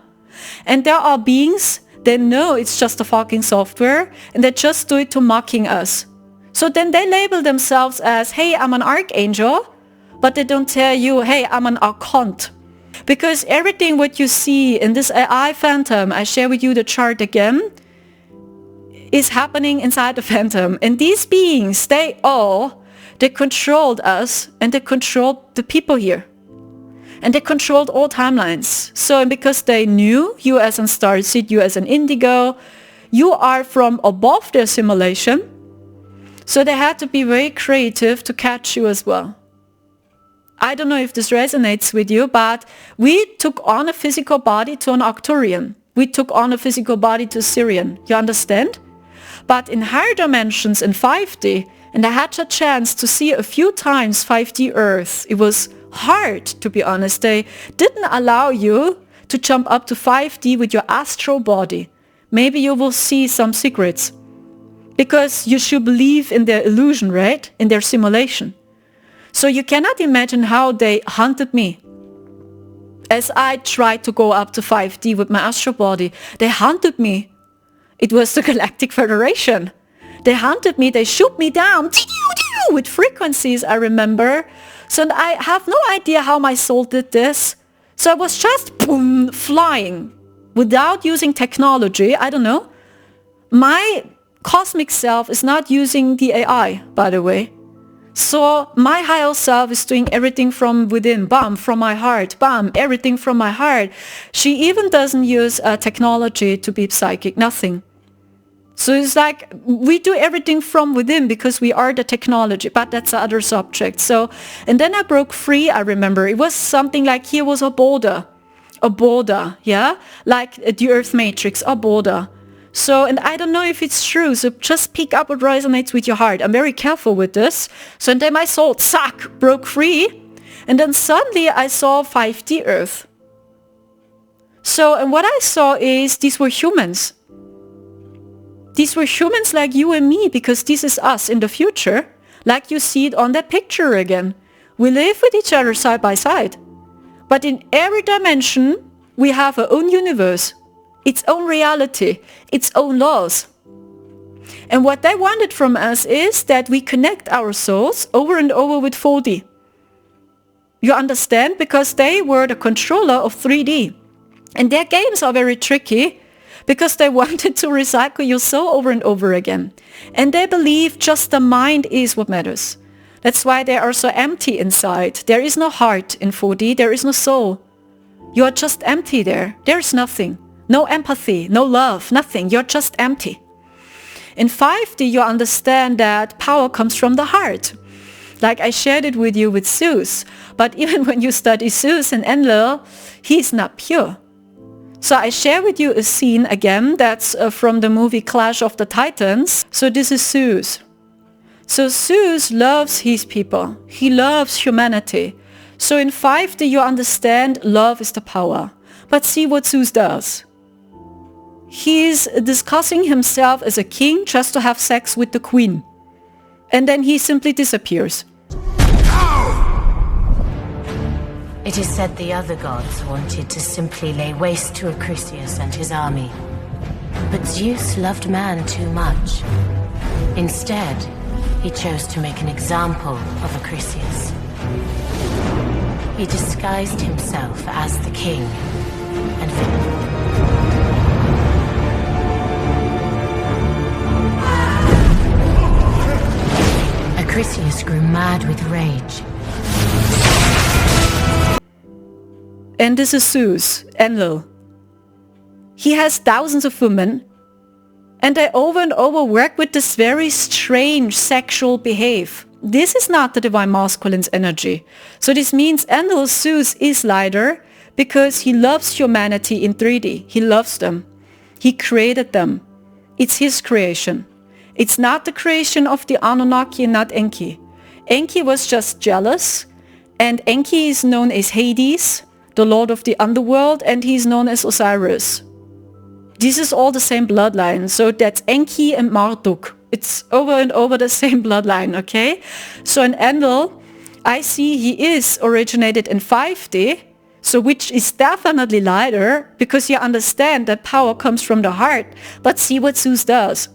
And there are beings that know it's just a fucking software and they just do it to mocking us. So then they label themselves as, hey, I'm an archangel. But they don't tell you, hey, I'm an archont. Because everything what you see in this AI phantom, I share with you the chart again, is happening inside the phantom. And these beings, they controlled us and they controlled the people here. And they controlled all timelines. So because they knew you as an Starseed, you as an Indigo, you are from above their simulation. So they had to be very creative to catch you as well. I don't know if this resonates with you, but we took on a physical body to an Arcturian. We took on a physical body to Sirian. You understand? But in higher dimensions in 5D, and I had a chance to see a few times 5D Earth, it was hard, to be honest. They didn't allow you to jump up to 5D with your astral body. Maybe you will see some secrets. Because you should believe in their illusion, right? In their simulation. So you cannot imagine how they hunted me. As I tried to go up to 5D with my astral body, they hunted me. It was the Galactic Federation. They hunted me, they shoot me down with frequencies, I remember. So I have no idea how my soul did this. So I was just boom, flying without using technology. I don't know. My cosmic self is not using the AI, by the way. So my higher self is doing everything from within, bam, from my heart, bam, everything from my heart. She even doesn't use technology to be psychic, nothing. So it's like we do everything from within because we are the technology, but that's the other subject. So, and then I broke free, I remember. It was something like here was a border, yeah? Like the Earth Matrix, a border. So, and I don't know if it's true, so just pick up what resonates with your heart. I'm very careful with this. So, and then my soul, broke free. And then suddenly I saw 5D Earth. So, and what I saw is these were humans. These were humans like you and me, because this is us in the future, like you see it on that picture again. We live with each other side by side. But in every dimension, we have our own universe. Its own reality, its own laws. And what they wanted from us is that we connect our souls over and over with 4D. You understand? Because they were the controller of 3D. And their games are very tricky because they wanted to recycle your soul over and over again. And they believe just the mind is what matters. That's why they are so empty inside. There is no heart in 4D, there is no soul. You are just empty there. There's nothing. No empathy, no love, nothing. You're just empty. In 5D, you understand that power comes from the heart. Like I shared it with you with Zeus. But even when you study Zeus and Enlil, he's not pure. So I share with you a scene again that's from the movie Clash of the Titans. So this is Zeus. So Zeus loves his people. He loves humanity. So in 5D you understand love is the power. But see what Zeus does. He's discussing himself as a king just to have sex with the queen. And then he simply disappears. It is said the other gods wanted to simply lay waste to Acrisius and his army. But Zeus loved man too much. Instead, he chose to make an example of Acrisius. He disguised himself as the king and Acrisius grew mad with rage. And this is Zeus, Enlil. He has thousands of women, and they over and over work with this very strange sexual behave. This is not the divine masculine's energy. So this means Enlil, Zeus, is lighter because he loves humanity in 3D. He loves them. He created them. It's his creation. It's not the creation of the Anunnaki, not Enki. Enki was just jealous, and Enki is known as Hades, the lord of the underworld, and he's known as Osiris. This is all the same bloodline, so that's Enki and Marduk. It's over and over the same bloodline, okay? So in Enlil, I see he is originated in 5D, so which is definitely lighter, because you understand that power comes from the heart. But see what Zeus does.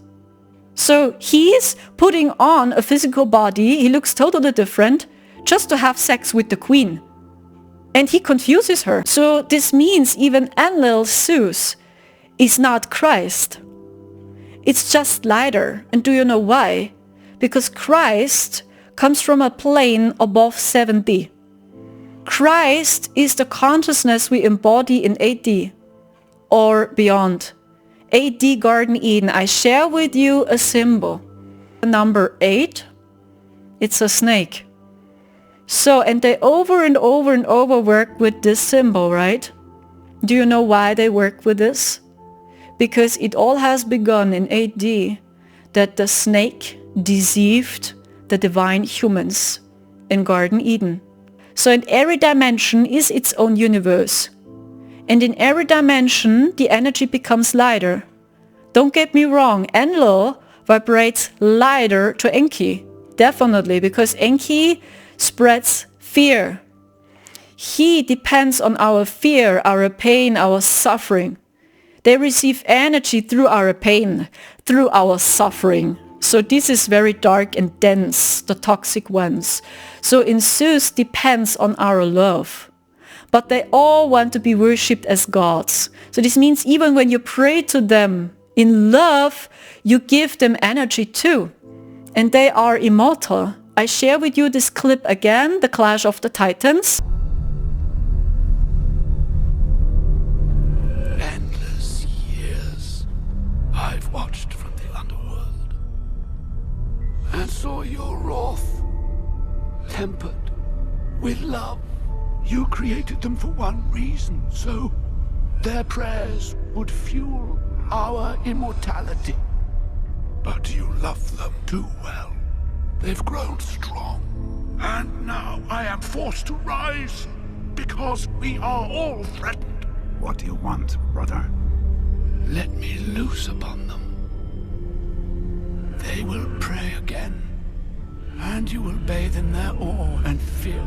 So he's putting on a physical body, he looks totally different, just to have sex with the queen. And he confuses her. So this means even Enlil, Zeus, is not Christ. It's just lighter. And do you know why? Because Christ comes from a plane above 7D. Christ is the consciousness we embody in 8D or beyond. 8D Garden Eden. I share with you a symbol. Number 8, it's a snake. So, and they over and over and over work with this symbol, right? Do you know why they work with this? Because it all has begun in 8D that the snake deceived the divine humans in Garden Eden. So in every dimension is its own universe. And in every dimension, the energy becomes lighter. Don't get me wrong, Enlil vibrates lighter to Enki. Definitely, because Enki spreads fear. He depends on our fear, our pain, our suffering. They receive energy through our pain, through our suffering. So this is very dark and dense, the toxic ones. So in Zeus depends on our love. But they all want to be worshipped as gods. So this means even when you pray to them in love, you give them energy too. And they are immortal. I share with you this clip again, the Clash of the Titans. Endless years I've watched from the underworld and saw your wrath tempered with love. You created them for one reason, so their prayers would fuel our immortality. But you love them too well. They've grown strong, and now I am forced to rise because we are all threatened. What do you want, brother? Let me loose upon them. They will pray again, and you will bathe in their awe and fear.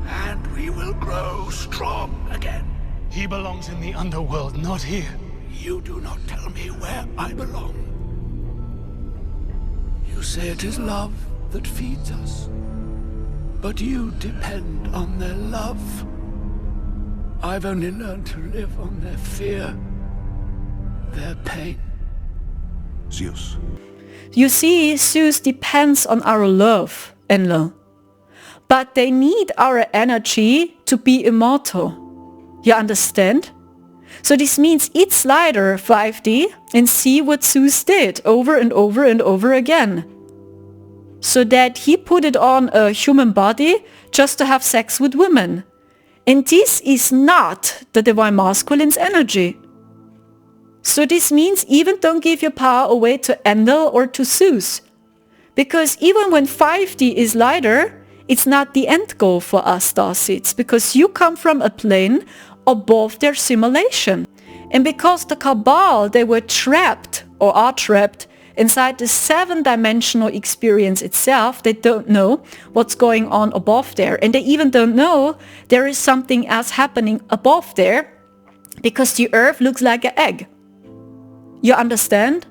And we will grow strong again. He belongs in the underworld, not here. You do not tell me where I belong. You say it is love that feeds us, but you depend on their love. I've only learned to live on their fear, their pain. Zeus. You see, Zeus depends on our love. Enlil. But they need our energy to be immortal. You understand? So this means eat slider 5D and see what Zeus did over and over and over again. So that he put it on a human body just to have sex with women. And this is not the divine masculine's energy. So this means even don't give your power away to Enlil or to Zeus. Because even when 5D is lighter, it's not the end goal for us Starseeds, because you come from a plane above their simulation. And because the Cabal, they were trapped or are trapped inside the 7-dimensional experience itself, they don't know what's going on above there. And they even don't know there is something else happening above there, because the Earth looks like an egg. You understand?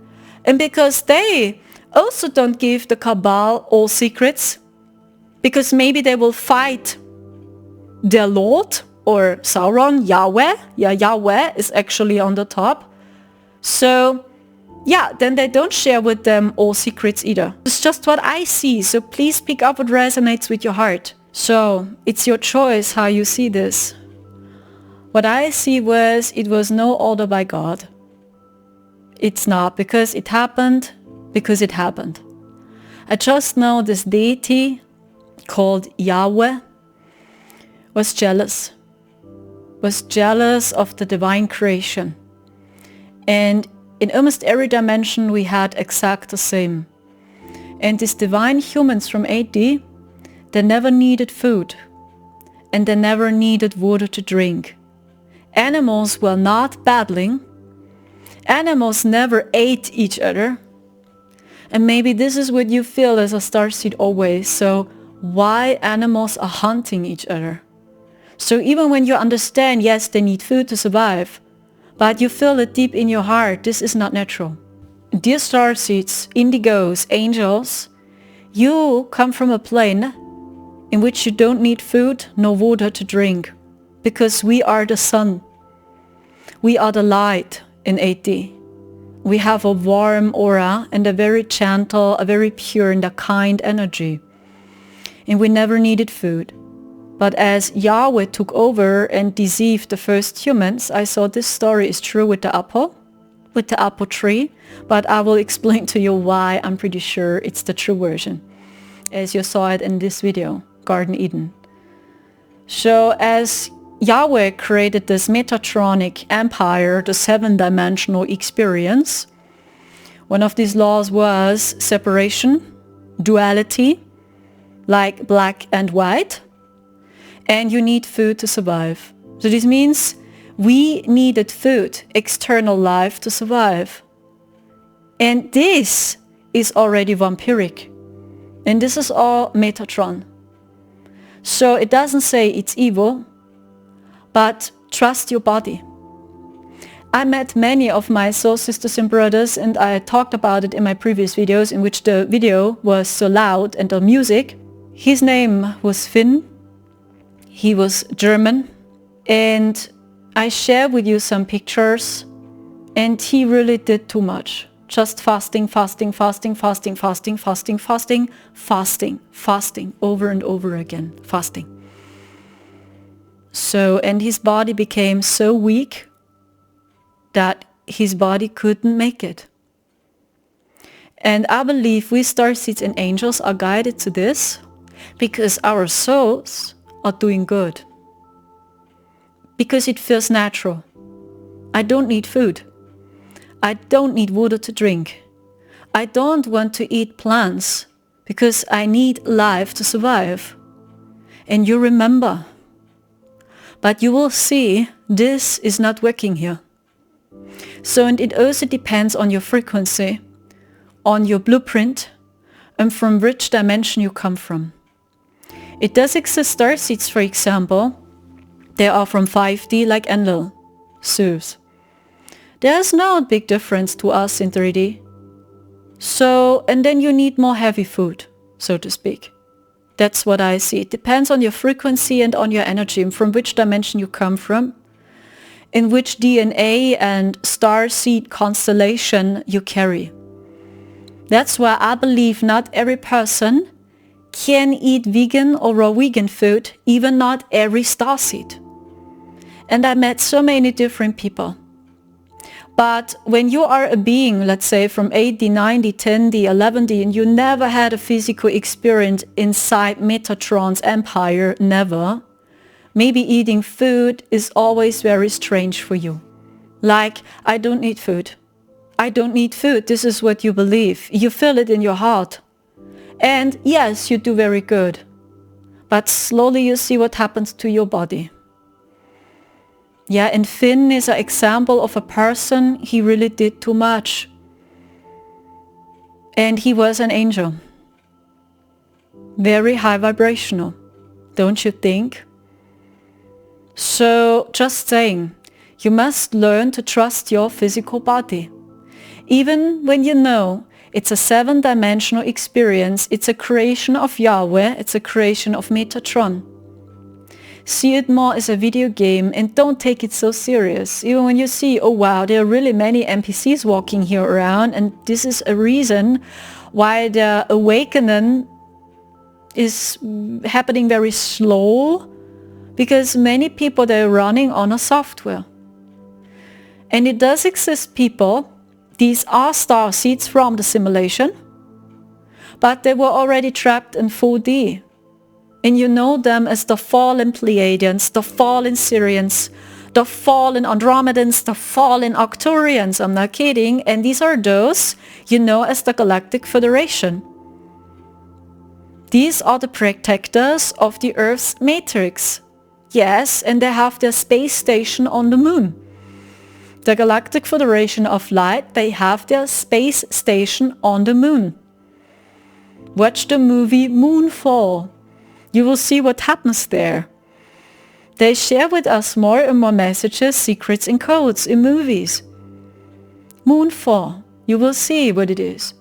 And because they also don't give the Cabal all secrets, because maybe they will fight their Lord or Sauron, Yahweh. Yeah, Yahweh is actually on the top. So yeah, then they don't share with them all secrets either. It's just what I see, so please pick up what resonates with your heart. So it's your choice how you see this. What I see was, it was no order by God. It's not, because it happened. I just know this deity called Yahweh was jealous of the divine creation. And in almost every dimension we had exact the same. And these divine humans from 8D, they never needed food. And they never needed water to drink. Animals were not battling. Animals never ate each other. And maybe this is what you feel as a starseed always. So why animals are hunting each other? So even when you understand, yes, they need food to survive, but you feel it deep in your heart, this is not natural. Dear starseeds, indigos, angels, you come from a plane in which you don't need food nor water to drink, because we are the sun. We are the light in 8D. We have a warm aura and a very gentle, a very pure and a kind energy. And we never needed food. But as Yahweh took over and deceived the first humans, I saw this story is true with the apple tree, but I will explain to you why. I'm pretty sure it's the true version, as you saw it in this video, Garden Eden. So as Yahweh created this Metatronic empire, the 7-dimensional experience, one of these laws was separation, duality, like black and white, and you need food to survive. So this means we needed food, external life to survive. And this is already vampiric. And this is all Metatron. So it doesn't say it's evil, but trust your body. I met many of my soul sisters and brothers, and I talked about it in my previous videos, in which the video was so loud and the music. His name was Finn. He was German, and I share with you some pictures, and he really did too much. Just fasting, over and over again, fasting. So, and his body became so weak that his body couldn't make it. And I believe we starseeds and angels are guided to this because our souls are doing good. Because it feels natural. I don't need food. I don't need water to drink. I don't want to eat plants because I need life to survive. And you remember. But you will see this is not working here. So, and it also depends on your frequency, on your blueprint, and from which dimension you come from. It does exist starseeds, for example. They are from 5D like Enlil, Zeus. There's no big difference to us in 3D. So, and then you need more heavy food, so to speak. That's what I see. It depends on your frequency and on your energy and from which dimension you come from, in which DNA and starseed constellation you carry. That's why I believe not every person can eat vegan or raw vegan food, even not every starseed. And I met so many different people. But when you are a being, let's say from 8D, 9D, 10D, 11D, and you never had a physical experience inside Metatron's empire, never, maybe eating food is always very strange for you. Like, I don't need food. I don't need food. This is what you believe. You feel it in your heart. And yes, you do very good. But slowly you see what happens to your body. Yeah, and Finn is an example of a person, he really did too much. And he was an angel. Very high vibrational, don't you think? So, just saying, you must learn to trust your physical body. Even when you know it's a 7-dimensional experience, it's a creation of Yahweh, it's a creation of Metatron. See it more as a video game and don't take it so serious. Even when you see, oh wow, there are really many NPCs walking here around, and this is a reason why the awakening is happening very slow, because many people, they're running on a software. And it does exist people, these are starseeds from the simulation, but they were already trapped in 4D. And you know them as the fallen Pleiadians, the fallen Syrians, the fallen Andromedans, the fallen Arcturians. I'm not kidding. And these are those you know as the Galactic Federation. These are the protectors of the Earth's matrix. Yes, and they have their space station on the moon. The Galactic Federation of Light, they have their space station on the moon. Watch the movie Moonfall. You will see what happens there. They share with us more and more messages, secrets and codes in movies. Moonfall, you will see what it is.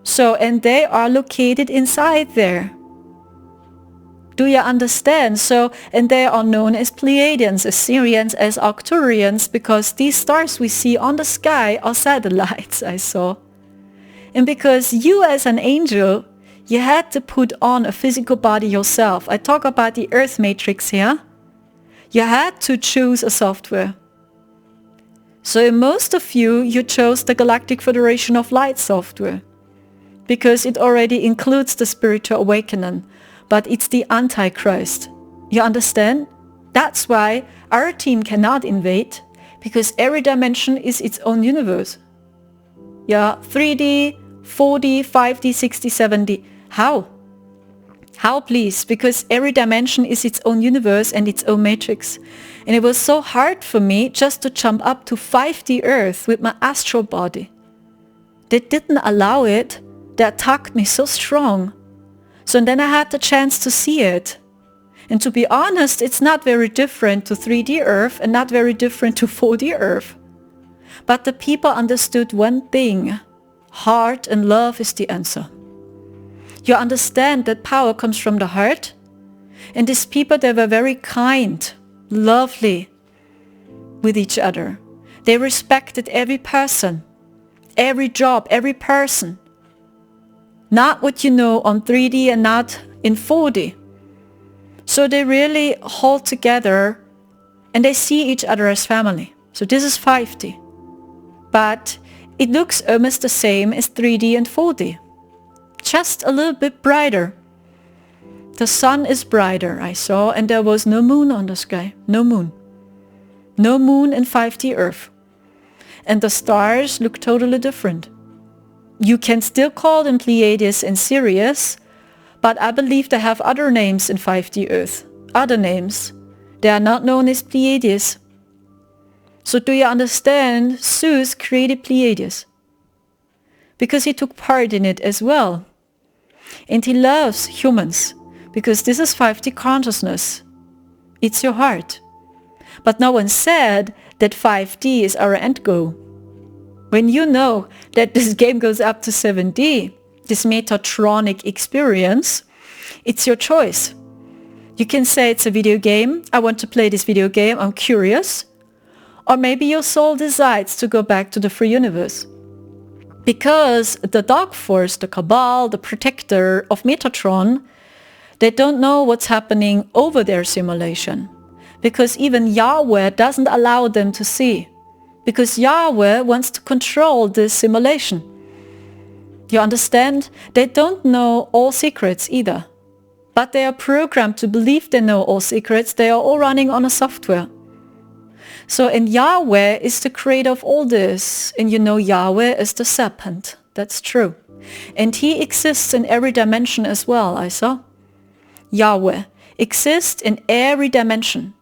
So, and they are located inside there. Do you understand? So, and they are known as Pleiadians, as Syrians, as Arcturians, because these stars we see on the sky are satellites, I saw. And because you as an angel, you had to put on a physical body yourself. I talk about the Earth matrix here. You had to choose a software. So in most of you, you chose the Galactic Federation of Light software, because it already includes the spiritual awakening, but it's the Antichrist. You understand? That's why our team cannot invade, because every dimension is its own universe. Yeah, 3D, 4D, 5D, 6D, 7D. How? How, please? Because every dimension is its own universe and its own matrix. And it was so hard for me just to jump up to 5D Earth with my astral body. They didn't allow it. They attacked me so strong. So then I had the chance to see it. And to be honest, it's not very different to 3D Earth and not very different to 4D Earth. But the people understood one thing. Heart and love is the answer. You understand that power comes from the heart? And these people, they were very kind, lovely with each other. They respected every person, every job, every person. Not what you know on 3D and not in 4D. So they really hold together and they see each other as family. So this is 5D. But it looks almost the same as 3D and 4D. Just a little bit brighter. The sun is brighter, I saw, and there was no moon on the sky. No moon. No moon in 5D Earth. And the stars look totally different. You can still call them Pleiades and Sirius, but I believe they have other names in 5D Earth. Other names. They are not known as Pleiades. So do you understand? Zeus created Pleiades because he took part in it as well. And he loves humans because this is 5D consciousness. It's your heart. But no one said that 5D is our end goal. When you know that this game goes up to 7D, this Metatronic experience, it's your choice. You can say it's a video game. I want to play this video game. I'm curious. Or maybe your soul decides to go back to the free universe. Because the Dark Force, the Cabal, the protector of Metatron, they don't know what's happening over their simulation. Because even Yahweh doesn't allow them to see. Because Yahweh wants to control this simulation. You understand? They don't know all secrets either. But they are programmed to believe they know all secrets. They are all running on a software. So, and Yahweh is the creator of all this. And you know Yahweh is the serpent. That's true. And he exists in every dimension as well, I saw. Yahweh exists in every dimension.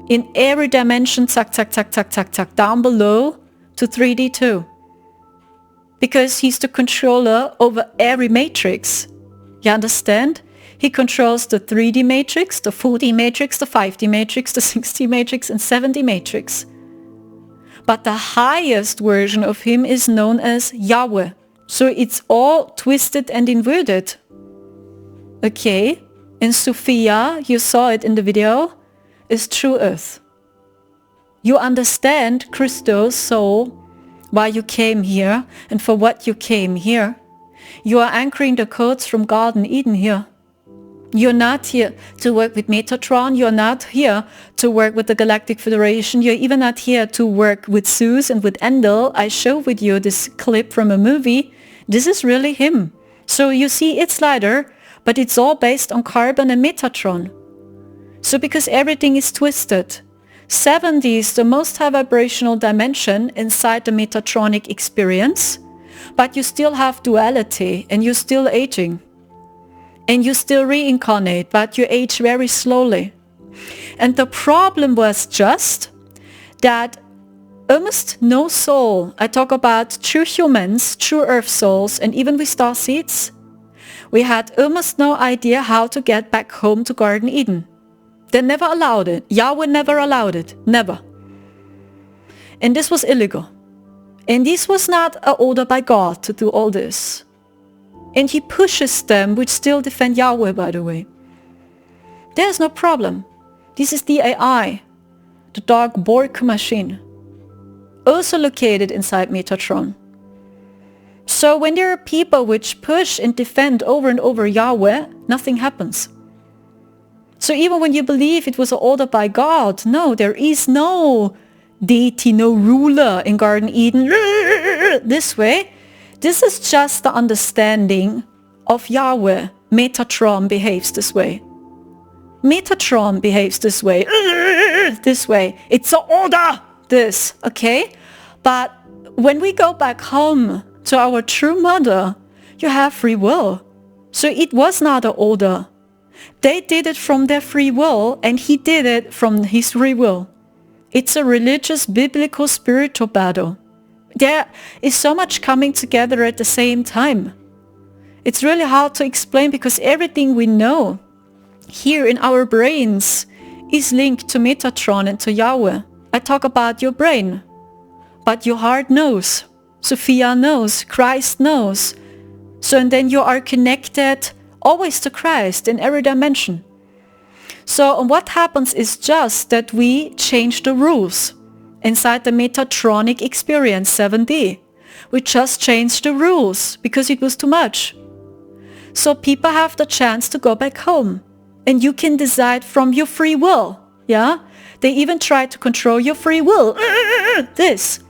In every dimension, down below to 3D too. Because he's the controller over every matrix. You understand? He controls the 3D matrix, the 4D matrix, the 5D matrix, the 6D matrix, and 7D matrix. But the highest version of him is known as Yahweh. So it's all twisted and inverted. Okay, in Sophia, you saw it in the video, is true earth. You understand, Christos, soul, why you came here and for what you came here. You are anchoring the codes from Garden Eden here. You're not here to work with Metatron. You're not here to work with the Galactic Federation. You're even not here to work with Zeus and with Endel. I showed with you this clip from a movie. This is really him. So you see it's lighter, but it's all based on carbon and Metatron. So because everything is twisted. 70 is the most high vibrational dimension inside the Metatronic experience. But you still have duality and you're still aging. And you still reincarnate, but you age very slowly. And the problem was just that almost no soul, I talk about true humans, true earth souls, and even with starseeds, we had almost no idea how to get back home to Garden Eden. They never allowed it. Yahweh never allowed it. Never. And this was illegal. And this was not an order by God to do all this. And he pushes them, which still defend Yahweh, by the way. There's no problem. This is the AI, the dark Borg machine, also located inside Metatron. So when there are people which push and defend over and over Yahweh, nothing happens. So even when you believe it was an order by God, no, there is no deity, no ruler in Garden Eden this way. This is just the understanding of Yahweh. Metatron behaves this way. Metatron behaves this way. This way. It's an order. This, okay? But when we go back home to our true mother, you have free will. So it was not an order. They did it from their free will, and he did it from his free will. It's a religious, biblical, spiritual battle. There is so much coming together at the same time. It's really hard to explain because everything we know here in our brains is linked to Metatron and to Yahweh. I talk about your brain, but your heart knows. Sophia knows. Christ knows. So and then you are connected always to Christ in every dimension. So what happens is just that we change the rules. Inside the Metatronic experience 7D. We just changed the rules because it was too much. So people have the chance to go back home. And you can decide from your free will. Yeah? They even try to control your free will. This.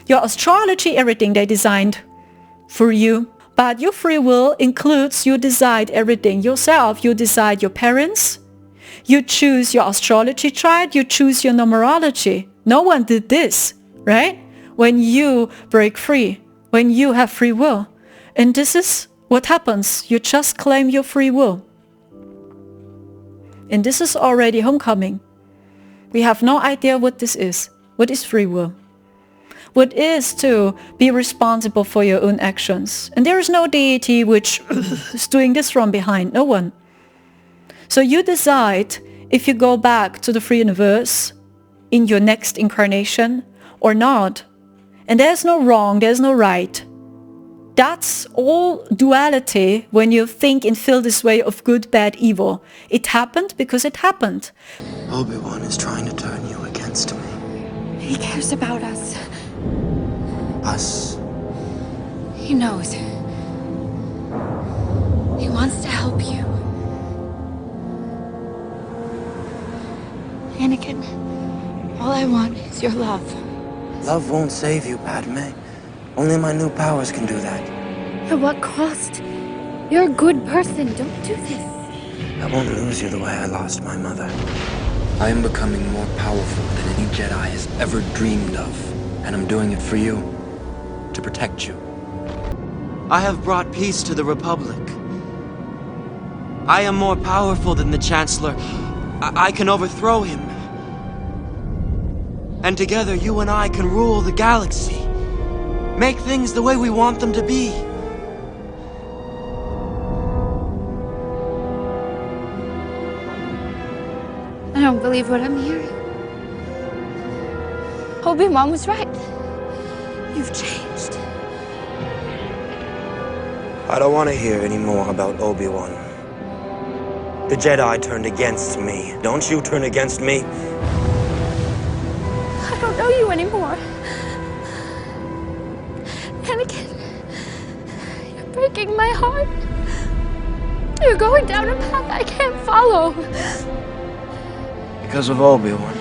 Your astrology, everything they designed for you. But your free will includes you decide everything yourself. You decide your parents. You choose your astrology chart. You choose your numerology. No one did this, right? When you break free, when you have free will. And this is what happens. You just claim your free will. And this is already homecoming. We have no idea what this is. What is free will? What is to be responsible for your own actions? And there is no deity which is doing this from behind. No one. So you decide if you go back to the free universe in your next incarnation or not. And there's no wrong, there's no right. That's all duality when you think and feel this way of good, bad, evil. It happened because it happened. Obi-Wan is trying to turn you against me. He cares about us. Us He knows. He wants to help you. Anakin, all I want is your love. Love won't save you, Padme. Only my new powers can do that. At what cost? You're a good person. Don't do this. I won't lose you the way I lost my mother. I am becoming more powerful than any Jedi has ever dreamed of. And I'm doing it for you. To protect you. I have brought peace to the Republic. I am more powerful than the Chancellor. I can overthrow him. And together, you and I can rule the galaxy. Make things the way we want them to be. I don't believe what I'm hearing. Obi-Wan was right. You've changed. I don't want to hear any more about Obi-Wan. The Jedi turned against me. Don't you turn against me? I don't know you anymore. Anakin, you're breaking my heart. You're going down a path I can't follow. Because of Obi-Wan.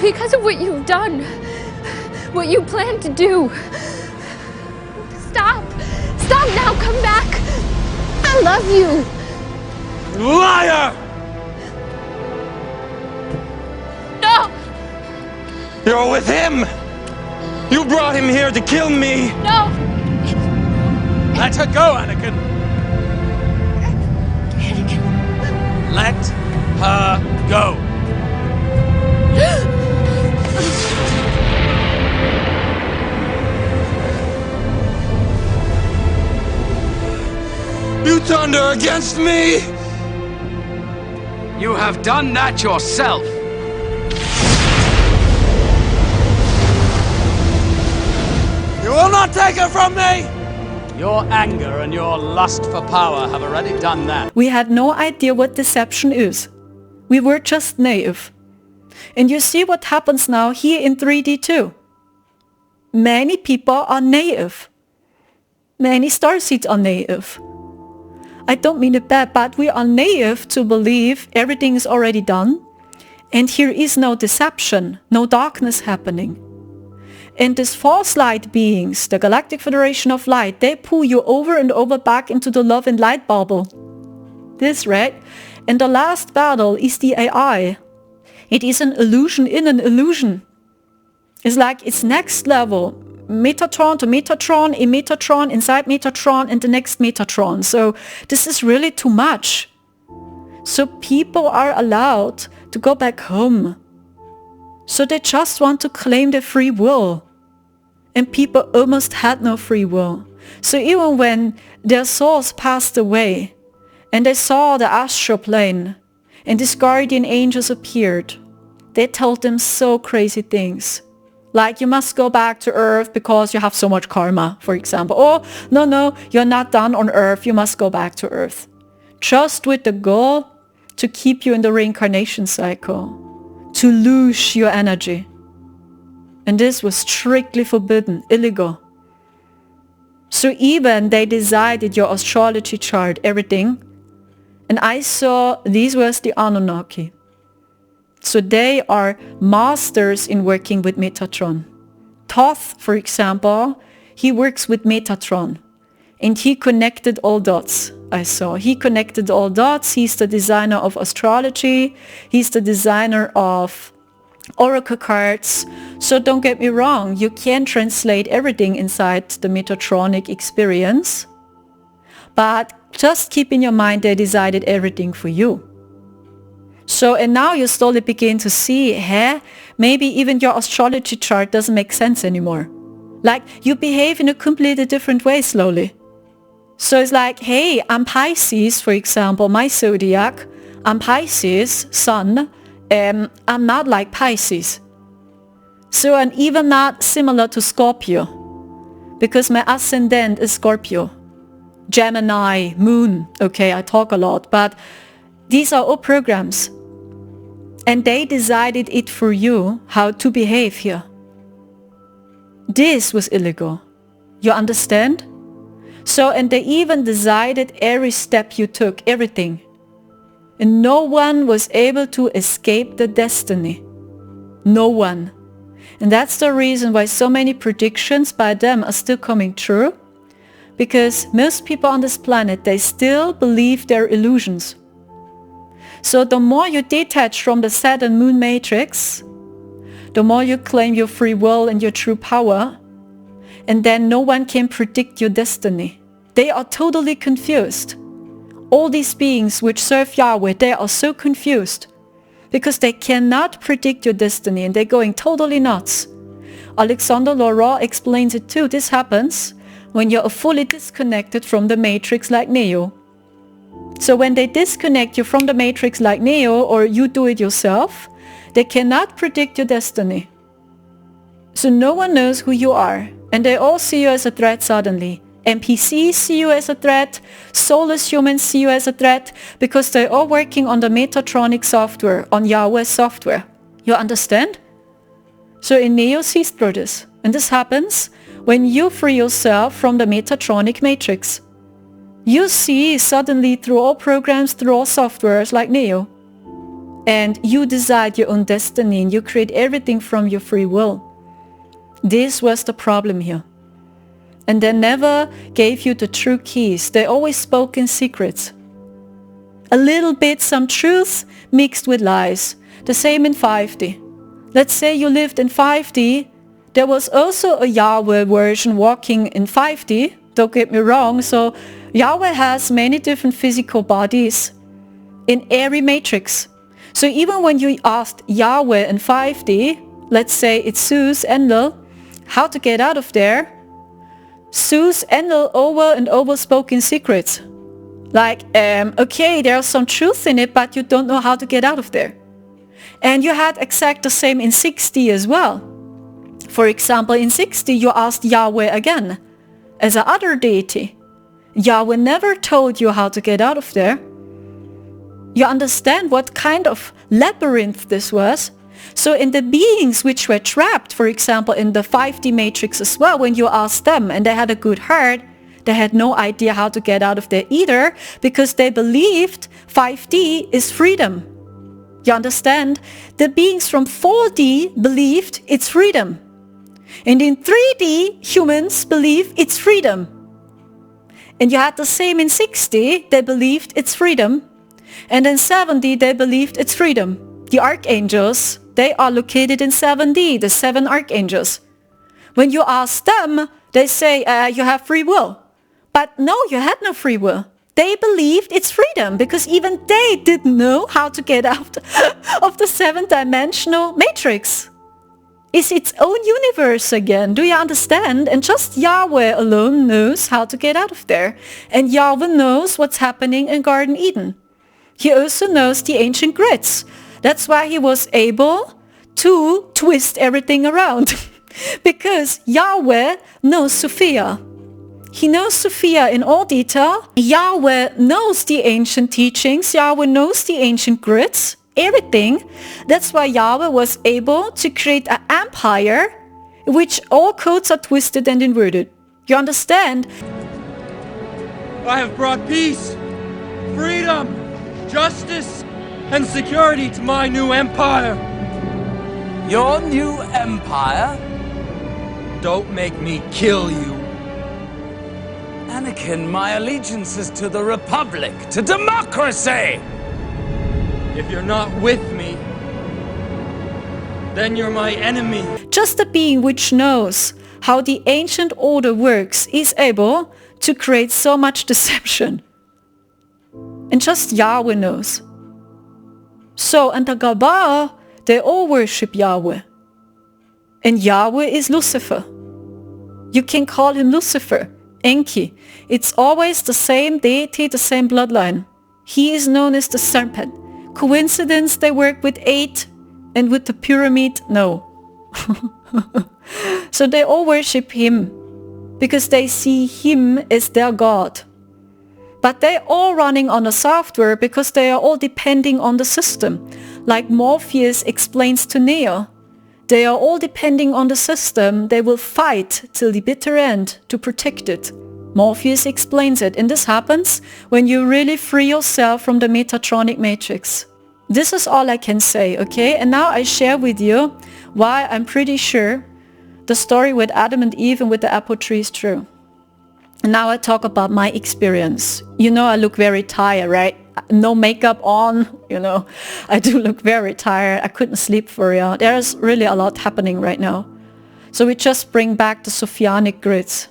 Because of what you've done. What you plan to do. Stop. Stop now. Come back. I love you. Liar! No! You're with him! You brought him here to kill me! No! Let her go, Anakin! Let her go! You turned her against me! You have done that yourself! You will not take her from me! Your anger and your lust for power have already done that. We had no idea what deception is. We were just naive. And you see what happens now here in 3D too. Many people are naive. Many starseeds are naive. I don't mean it bad, but we are naive to believe everything is already done and here is no deception, no darkness happening. And these false light beings, the Galactic Federation of Light, they pull you over and over back into the love and light bubble. This, right? And the last battle is the AI. It is an illusion in an illusion. It's like it's next level. Metatron to Metatron, in Metatron, inside Metatron, and the next Metatron. So this is really too much. So people are allowed to go back home. So they just want to claim their free will. And people almost had no free will. So even when their souls passed away, and they saw the astral plane, and these guardian angels appeared, they told them so crazy things. Like, you must go back to Earth because you have so much karma, for example. Or, no, you're not done on Earth, you must go back to Earth. Just with the goal to keep you in the reincarnation cycle. To lose your energy. And this was strictly forbidden, illegal. So even they decided your astrology chart, everything. And I saw these was the Anunnaki. So they are masters in working with Metatron. Thoth, for example, he works with Metatron. And he connected all dots, I saw. He connected all dots. He's the designer of astrology. He's the designer of oracle cards. So don't get me wrong, you can translate everything inside the Metatronic experience. But just keep in your mind they decided everything for you. So, and now you slowly begin to see, maybe even your astrology chart doesn't make sense anymore. Like, you behave in a completely different way slowly. So it's like, hey, I'm Pisces, for example, my zodiac. I'm Pisces, sun. I'm not like Pisces. So I'm even not similar to Scorpio. Because my ascendant is Scorpio. Gemini, moon. Okay, I talk a lot. But these are all programs. And they decided it for you, how to behave here. This was illegal. You understand? So, and they even decided every step you took, everything. And no one was able to escape the destiny. No one. And that's the reason why so many predictions by them are still coming true. Because most people on this planet, they still believe their illusions. So the more you detach from the Saturn moon matrix, the more you claim your free will and your true power, and then no one can predict your destiny. They are totally confused. All these beings which serve Yahweh, they are so confused because they cannot predict your destiny and they're going totally nuts. Alexander Laurent explains it too. This happens when you're fully disconnected from the matrix like Neo. So when they disconnect you from the matrix like Neo, or you do it yourself, they cannot predict your destiny. So no one knows who you are, and they all see you as a threat suddenly. NPCs see you as a threat, soulless humans see you as a threat, because they're all working on the Metatronic software, on Yahweh's software. You understand? So in Neo sees through this, and this happens when you free yourself from the Metatronic matrix. You see suddenly through all programs, through all softwares like Neo. And you decide your own destiny and you create everything from your free will. This was the problem here. And they never gave you the true keys. They always spoke in secrets. A little bit some truth mixed with lies. The same in 5D. Let's say you lived in 5D. There was also a Yahweh version walking in 5D. Don't get me wrong. So Yahweh has many different physical bodies in every matrix. So even when you asked Yahweh in 5D, let's say it's Zeus, Enlil, how to get out of there, Zeus, Enlil over and over spoke in secrets. Like, okay, there's some truth in it, but you don't know how to get out of there. And you had exact the same in 6D as well. For example, in 6D you asked Yahweh again, as a other deity. Yahweh never told you how to get out of there. You understand what kind of labyrinth this was? So in the beings which were trapped, for example, in the 5D matrix as well, when you asked them and they had a good heart, they had no idea how to get out of there either, because they believed 5D is freedom. You understand? The beings from 4D believed it's freedom. And in 3D, humans believe it's freedom. And you had the same in 6D, they believed it's freedom. And in 7D, they believed it's freedom. The archangels, they are located in 7D, the 7 archangels. When you ask them, they say, you have free will. But no, you had no free will. They believed it's freedom because even they didn't know how to get out of the 7-dimensional matrix. It's its own universe again. Do you understand? And just Yahweh alone knows how to get out of there. And Yahweh knows what's happening in Garden Eden. He also knows the ancient grids. That's why he was able to twist everything around. Because Yahweh knows Sophia. He knows Sophia in all detail. Yahweh knows the ancient teachings. Yahweh knows the ancient grids. Everything. That's why Yahweh was able to create an empire in which all codes are twisted and inverted. You understand? I have brought peace, freedom, justice, and security to my new empire. Your new empire? Don't make me kill you. Anakin, my allegiance is to the Republic, to democracy! If you're not with me, then you're my enemy. Just a being which knows how the ancient order works is able to create so much deception. And just Yahweh knows. So, and the Gabbar, they all worship Yahweh. And Yahweh is Lucifer. You can call him Lucifer, Enki. It's always the same deity, the same bloodline. He is known as the serpent. Coincidence they work with 8 and with the pyramid? No. So they all worship him because they see him as their god. But they're all running on a software because they are all depending on the system. Like Morpheus explains to Neo. They are all depending on the system. They will fight till the bitter end to protect it. Morpheus explains it, and this happens when you really free yourself from the Metatronic matrix. This is all I can say, okay? And now I share with you why I'm pretty sure the story with Adam and Eve and with the apple tree is true. And now I talk about my experience. You know, I look very tired, right? No makeup on, you know. I do look very tired. I couldn't sleep for real. There's really a lot happening right now. So we just bring back the Sophianic grids.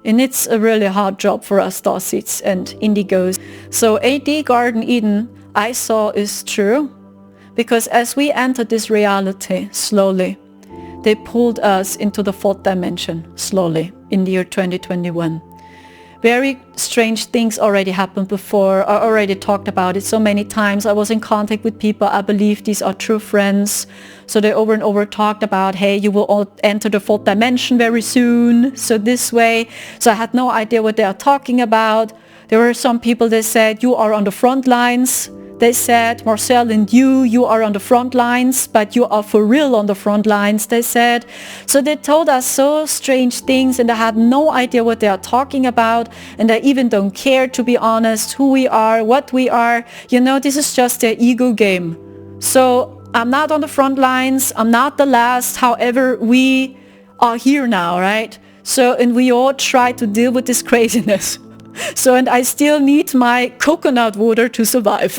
And it's a really hard job for us Starseeds and Indigos. So AD Garden Eden I saw is true. Because as we entered this reality slowly, they pulled us into the fourth dimension slowly in the year 2021. Very strange things already happened before. I already talked about it so many times. I was in contact with people. I believe these are true friends. So they over and over talked about, hey, you will all enter the fourth dimension very soon. So this way. So I had no idea what they are talking about. There were some people that said, you are on the front lines. They said, Marcel and you are on the front lines, but you are for real on the front lines, they said. So they told us so strange things, and I had no idea what they are talking about, and I even don't care, to be honest, who we are, what we are. You know, this is just their ego game. So I'm not on the front lines, I'm not the last, however, we are here now, right? So, and we all try to deal with this craziness. So, and I still need my coconut water to survive.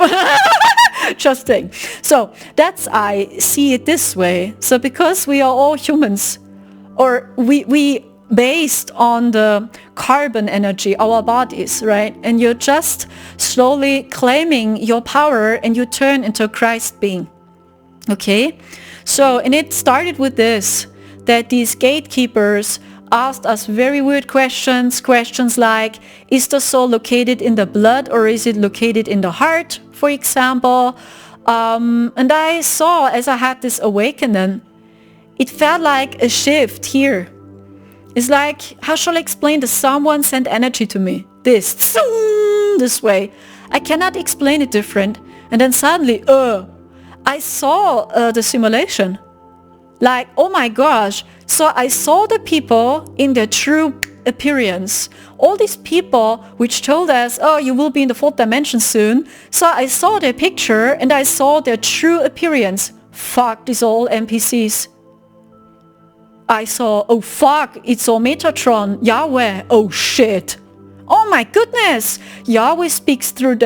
Just saying. So, that's, I see it this way. So, because we are all humans, or we based on the carbon energy, our bodies, right? And you're just slowly claiming your power and you turn into a Christ being. Okay? So, and it started with this, that these gatekeepers asked us very weird questions like, is the soul located in the blood or is it located in the heart, for example? And I saw, as I had this awakening, it felt like a shift here. It's like, how shall I explain this? Someone sent energy to me. This way. I cannot explain it different. And then suddenly, I saw the simulation. Like, oh my gosh. So I saw the people in their true appearance. All these people which told us, oh, you will be in the fourth dimension soon. So I saw their picture and I saw their true appearance. Fuck, these are all NPCs. I saw, oh fuck, it's all Metatron, Yahweh, oh shit. Oh my goodness, Yahweh speaks through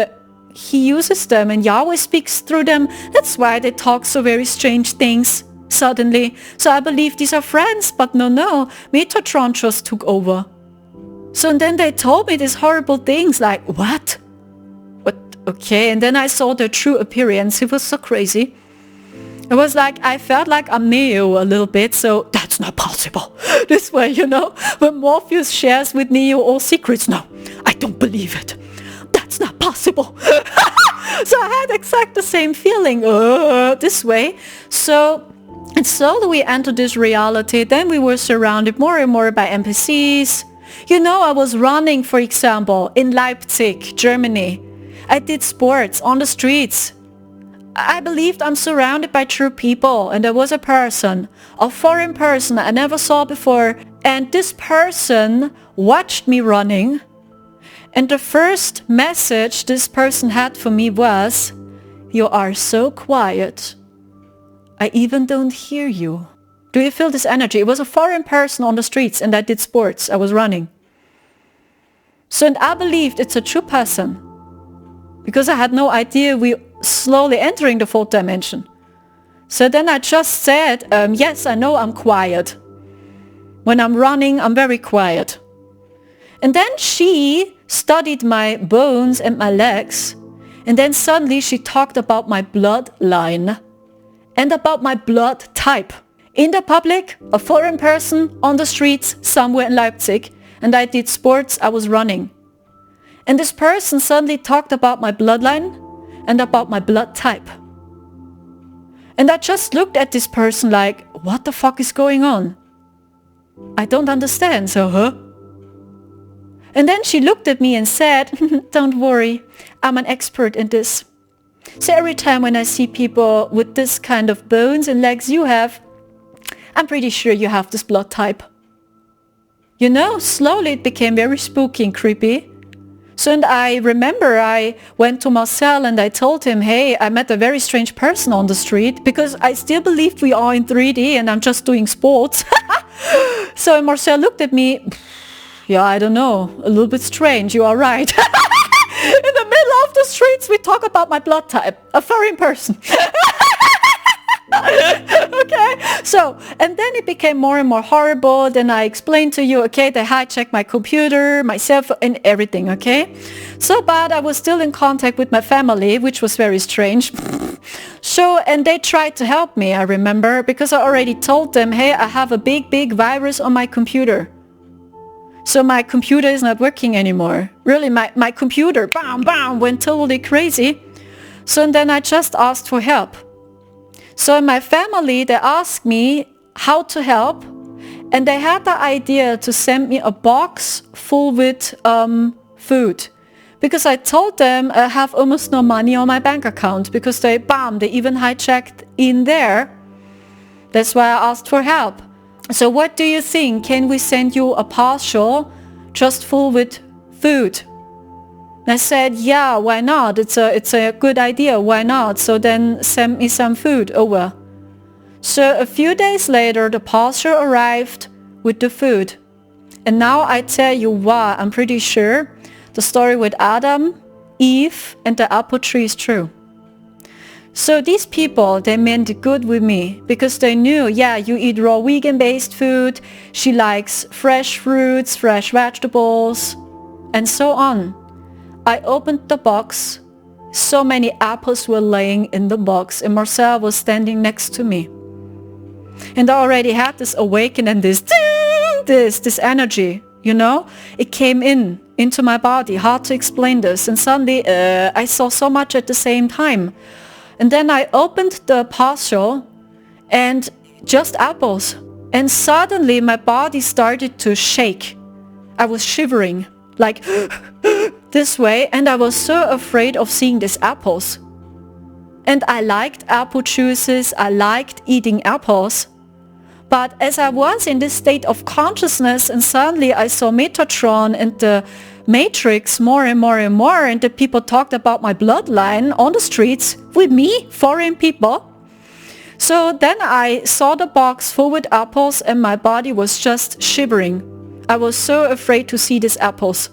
he uses them and Yahweh speaks through them. That's why they talk so very strange things. Suddenly. So I believe these are friends, but no, Metatron just took over. So and then they told me these horrible things like, what? Okay, and then I saw their true appearance. It was so crazy. It was like, I felt like I'm Neo a little bit, so that's not possible. This way, you know, when Morpheus shares with Neo all secrets, no, I don't believe it. That's not possible. So I had exactly the same feeling, this way. So, and slowly we entered this reality. Then we were surrounded more and more by NPCs. You know, I was running, for example, in Leipzig, Germany. I did sports on the streets. I believed I'm surrounded by true people. And there was a person, a foreign person I never saw before. And this person watched me running. And the first message this person had for me was, you are so quiet. I even don't hear you. Do you feel this energy? It was a foreign person on the streets and I did sports. I was running. So, and I believed it's a true person. Because I had no idea we slowly entering the fourth dimension. So then I just said, yes, I know I'm quiet. When I'm running, I'm very quiet. And then she studied my bones and my legs. And then suddenly she talked about my bloodline. And about my blood type. In the public, a foreign person on the streets somewhere in Leipzig, and I did sports, I was running. And this person suddenly talked about my bloodline and about my blood type. And I just looked at this person like, what the fuck is going on? I don't understand, so And then she looked at me and said, don't worry, I'm an expert in this. So every time when I see people with this kind of bones and legs you have, I'm pretty sure you have this blood type. You know, slowly it became very spooky and creepy. So and I remember I went to Marcel and I told him, hey, I met a very strange person on the street, because I still believed we are in 3D and I'm just doing sports. So Marcel looked at me, yeah, I don't know, a little bit strange, you are right. In the middle of the streets we talk about my blood type, a foreign person. Okay, so, and then it became more and more horrible. Then I explained to you, okay, they hijacked my computer, myself, and everything, okay? So, but I was still in contact with my family, which was very strange. So, and they tried to help me, I remember, because I already told them, hey, I have a big virus on my computer. So my computer is not working anymore. Really, my computer, bam, went totally crazy. So, and then I just asked for help. So in my family, they asked me how to help, and they had the idea to send me a box full with food, because I told them I have almost no money on my bank account, because they even hijacked in there. That's why I asked for help. So what do you think? Can we send you a parcel just full with food? I said, yeah, why not? It's a good idea. Why not? So then send me some food over. So a few days later, the parcel arrived with the food. And now I tell you why I'm pretty sure the story with Adam, Eve, and the apple tree is true. So these people, they meant good with me because they knew, yeah, you eat raw vegan-based food. She likes fresh fruits, fresh vegetables, and so on. I opened the box. So many apples were laying in the box, and Marcel was standing next to me. And I already had this awakening, this energy, you know? It came into my body. Hard to explain this. And suddenly I saw so much at the same time. And then I opened the parcel and just apples. And suddenly my body started to shake. I was shivering, like this way, and I was so afraid of seeing these apples. And I liked apple juices, I liked eating apples. But as I was in this state of consciousness, and suddenly I saw Metatron and the Matrix more and more and more, and the people talked about my bloodline on the streets with me, foreign people. So then I saw the box full with apples and my body was just shivering. I was so afraid to see these apples.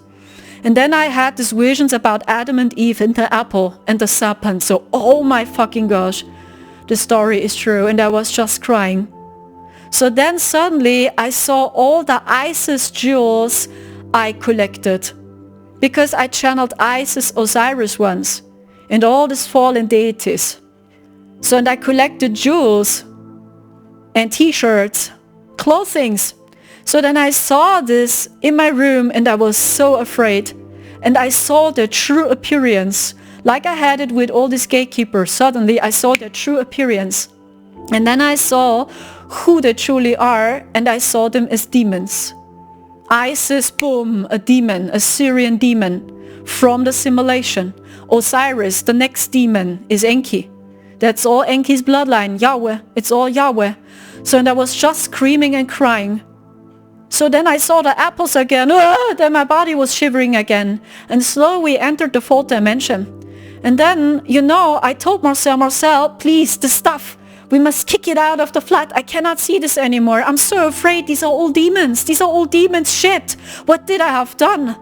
And then I had these visions about Adam and Eve and the apple and the serpent. So, oh my fucking gosh, the story is true. And I was just crying. So then suddenly I saw all the Isis jewels I collected. Because I channeled Isis Osiris once. And all these fallen deities. So and I collected jewels and t-shirts, clothings. So then I saw this in my room and I was so afraid. And I saw their true appearance. Like I had it with all these gatekeepers. Suddenly I saw their true appearance. And then I saw who they truly are, and I saw them as demons. Isis, boom, a demon, a Syrian demon from the simulation. Osiris, the next demon, is Enki. That's all Enki's bloodline, Yahweh. It's all Yahweh. So and I was just screaming and crying. So then I saw the apples again. Then my body was shivering again. And slowly entered the fourth dimension. And then, you know, I told Marcel, please, the stuff, we must kick it out of the flat. I cannot see this anymore. I'm so afraid. These are all demons. These are all demons. Shit. What did I have done?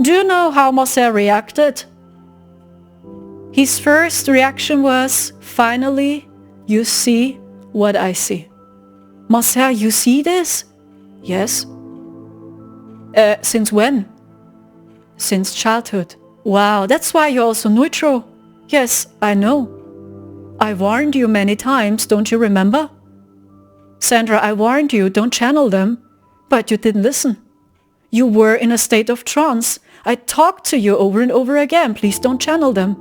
Do you know how Marcel reacted? His first reaction was, finally, you see what I see. Marcel, you see this? Yes. Since when? Since childhood. Wow, that's why you're also neutral. Yes, I know. I warned you many times, don't you remember? Sandra, I warned you, don't channel them. But you didn't listen. You were in a state of trance. I talked to you over and over again. Please don't channel them.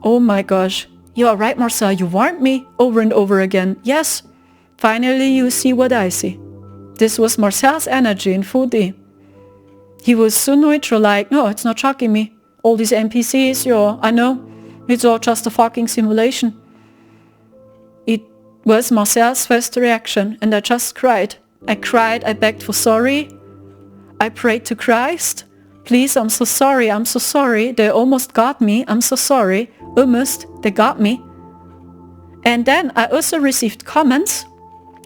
Oh my gosh. You are right, Marcel. You warned me over and over again. Yes. Finally, you see what I see. This was Marcel's energy in 4D. He was so neutral, like, no, it's not shocking me. All these NPCs, I know. It's all just a fucking simulation. It was Marcel's first reaction, and I just cried. I cried, I begged for sorry. I prayed to Christ. Please, I'm so sorry, I'm so sorry. They almost got me, I'm so sorry. Almost, they got me. And then I also received comments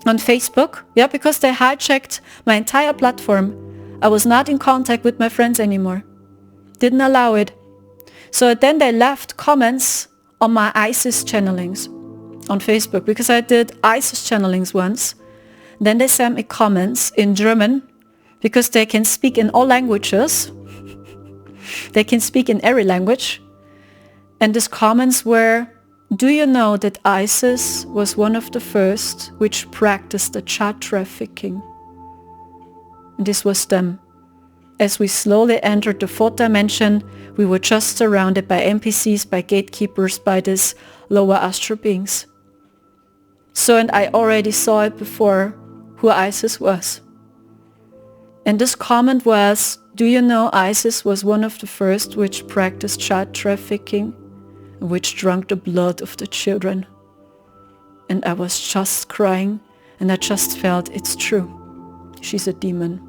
on Facebook, because they hijacked my entire platform. I was not in contact with my friends anymore. Didn't allow it. So then they left comments on my ISIS channelings on Facebook, because I did ISIS channelings once. Then they sent me comments in German, because they can speak in all languages. They can speak in every language. And these comments were, do you know that ISIS was one of the first which practiced the child trafficking? And this was them. As we slowly entered the fourth dimension, we were just surrounded by NPCs, by gatekeepers, by these lower astral beings. So, and I already saw it before, who ISIS was. And this comment was, do you know ISIS was one of the first which practiced child trafficking, which drank the blood of the children? And I was just crying, and I just felt it's true. She's a demon.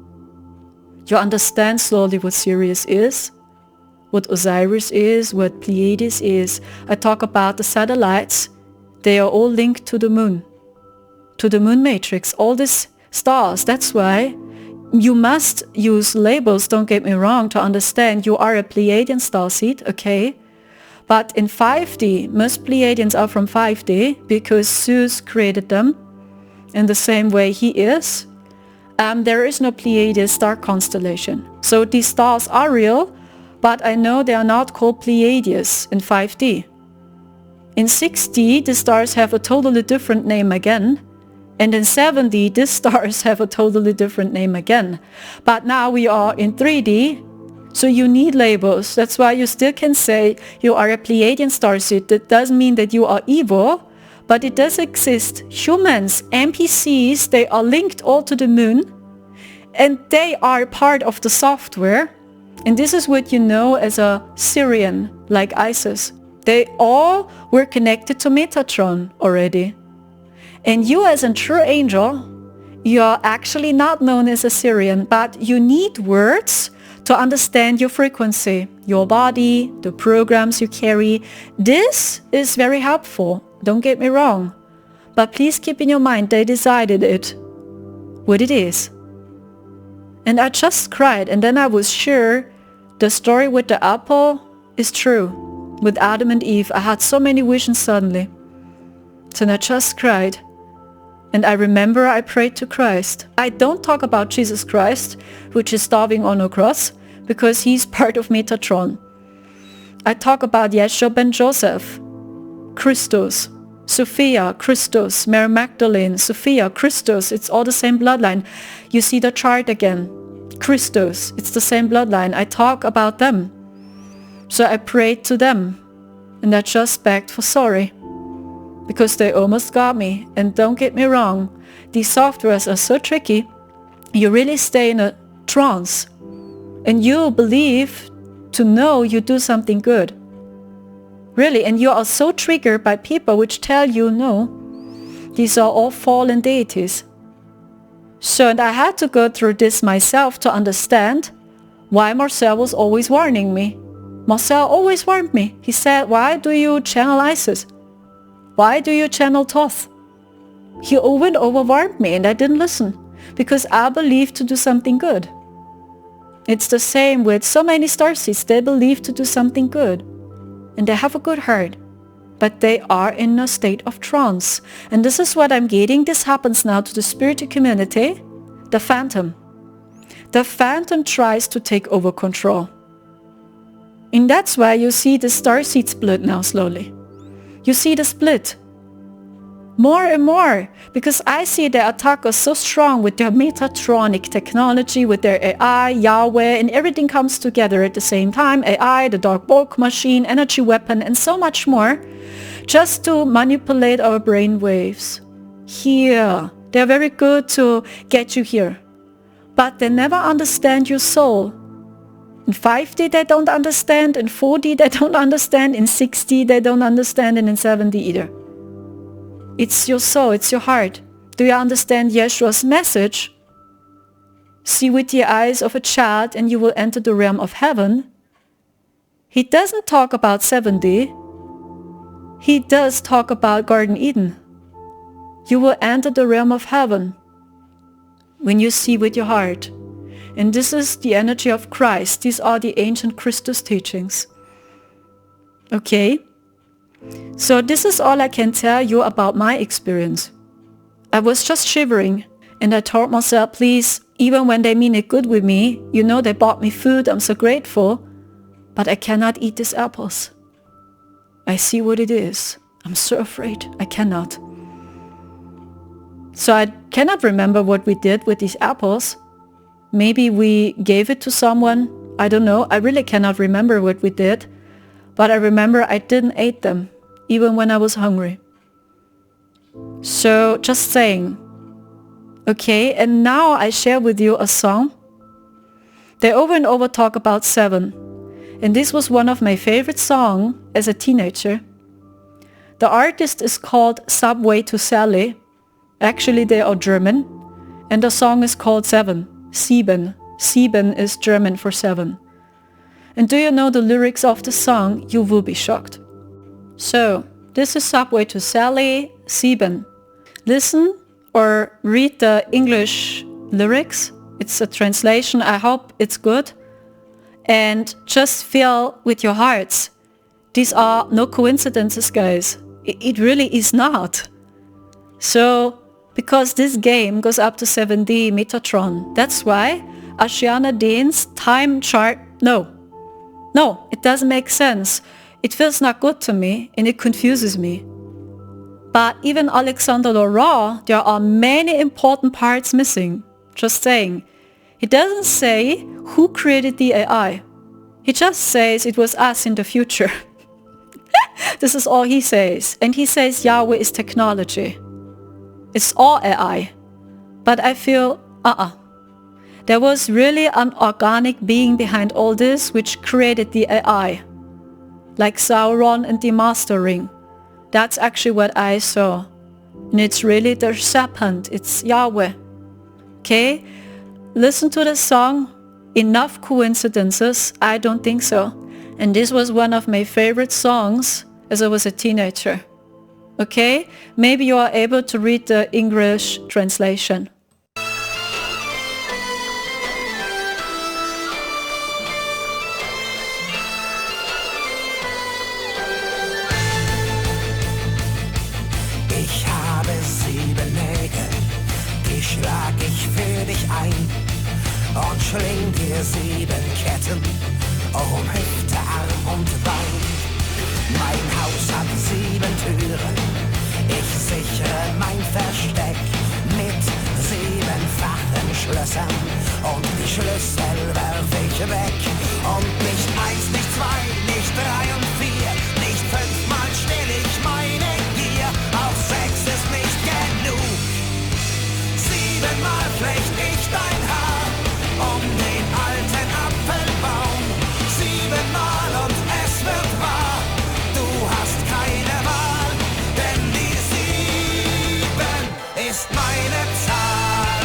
You understand slowly what Sirius is, what Osiris is, what Pleiades is. I talk about the satellites. They are all linked to the moon matrix, all these stars. That's why you must use labels, don't get me wrong, to understand you are a Pleiadian starseed, okay? But in 5D, most Pleiadians are from 5D because Zeus created them in the same way he is. There is no Pleiades star constellation. So these stars are real, but I know they are not called Pleiades in 5D. In 6D, the stars have a totally different name again. And in 7D, these stars have a totally different name again. But now we are in 3D, so you need labels. That's why you still can say you are a Pleiadian starseed. That doesn't mean that you are evil, but it does exist. Humans, NPCs, they are linked all to the moon, and they are part of the software. And this is what you know as a Syrian, like ISIS. They all were connected to Metatron already. And you as a true angel, you are actually not known as a Syrian, but you need words to understand your frequency, your body, the programs you carry. This is very helpful, don't get me wrong. But please keep in your mind, they decided it, what it is. And I just cried, and then I was sure the story with the apple is true. With Adam and Eve, I had so many visions suddenly. So I just cried. And I remember I prayed to Christ. I don't talk about Jesus Christ, which is starving on a cross, because he's part of Metatron. I talk about Yeshua ben Joseph, Christos, Sophia, Christos, Mary Magdalene, Sophia, Christos. It's all the same bloodline. You see the chart again. Christos, it's the same bloodline. I talk about them. So I prayed to them, and I just begged for sorry, because they almost got me. And don't get me wrong, these softwares are so tricky. You really stay in a trance, and you believe to know you do something good. Really, and you are so triggered by people which tell you no. These are all fallen deities. So, and I had to go through this myself to understand why Marcel was always warning me. Marcel always warned me. He said, why do you channel Isis? Why do you channel Thoth? He over and over warned me, and I didn't listen, because I believe to do something good. It's the same with so many starseeds. They believe to do something good, and they have a good heart, but they are in a state of trance. And this is what I'm getting. This happens now to the spiritual community, the phantom. The phantom tries to take over control. And that's why you see the starseed split now slowly. You see the split more and more, because I see the attackers so strong with their Metatronic technology, with their AI, Yahweh, and everything comes together at the same time. AI, the dark bulk machine, energy weapon, and so much more, just to manipulate our brain waves. Here, they're very good to get you here, but they never understand your soul. In 5D they don't understand, in 4D they don't understand, in 6D they don't understand, and in 7D either. It's your soul, it's your heart. Do you understand Yeshua's message? See with the eyes of a child and you will enter the realm of heaven. He doesn't talk about 70. He does talk about Garden Eden. You will enter the realm of heaven when you see with your heart. And this is the energy of Christ. These are the ancient Christus teachings. Okay? So this is all I can tell you about my experience. I was just shivering and I told myself, please, even when they mean it good with me, you know, they bought me food, I'm so grateful, but I cannot eat these apples. I see what it is. I'm so afraid. I cannot. So I cannot remember what we did with these apples. Maybe we gave it to someone. I don't know. I really cannot remember what we did. But I remember I didn't eat them, even when I was hungry. So just saying. Okay, and now I share with you a song. They over and over talk about 7. And this was one of my favorite songs as a teenager. The artist is called Subway to Sally. Actually, they are German. And the song is called 7. Sieben. Sieben is German for 7. And do you know the lyrics of the song? You will be shocked. So, this is Subway to Sally, Sieben. Listen or read the English lyrics. It's a translation. I hope it's good. And just feel with your hearts. These are no coincidences, guys. It really is not. So, because this game goes up to 7D Metatron, that's why Ashiana Dean's time chart, no, it doesn't make sense. It feels not good to me and it confuses me. But even Alexander Laurent, there are many important parts missing. Just saying. He doesn't say who created the AI. He just says it was us in the future. This is all he says. And he says Yahweh is technology. It's all AI. But I feel, there was really an organic being behind all this which created the AI. Like Sauron and the Master Ring. That's actually what I saw. And it's really the serpent. It's Yahweh. Okay? Listen to the song. Enough coincidences? I don't think so. And this was one of my favorite songs as I was a teenager. Okay? Maybe you are able to read the English translation. Ich habe 7 Nägel, die schlag ich für dich ein und schling dir 7 Ketten um Hüfte, Arm und Bein. Mein Haus hat 7 Türen, ich sichere mein Versteck mit 7-fachen Schlössern und die Schlüssel werf ich weg. Und nicht 1, nicht 2, nicht 3 und 4, nicht 5-mal still ich meine Gier. Auch 6 ist nicht genug. 7-mal flecht ich dein Haar um den alten Apfelbaum. 7-mal und es wird wahr. Du hast keine Wahl, denn die 7 ist meine Zahl.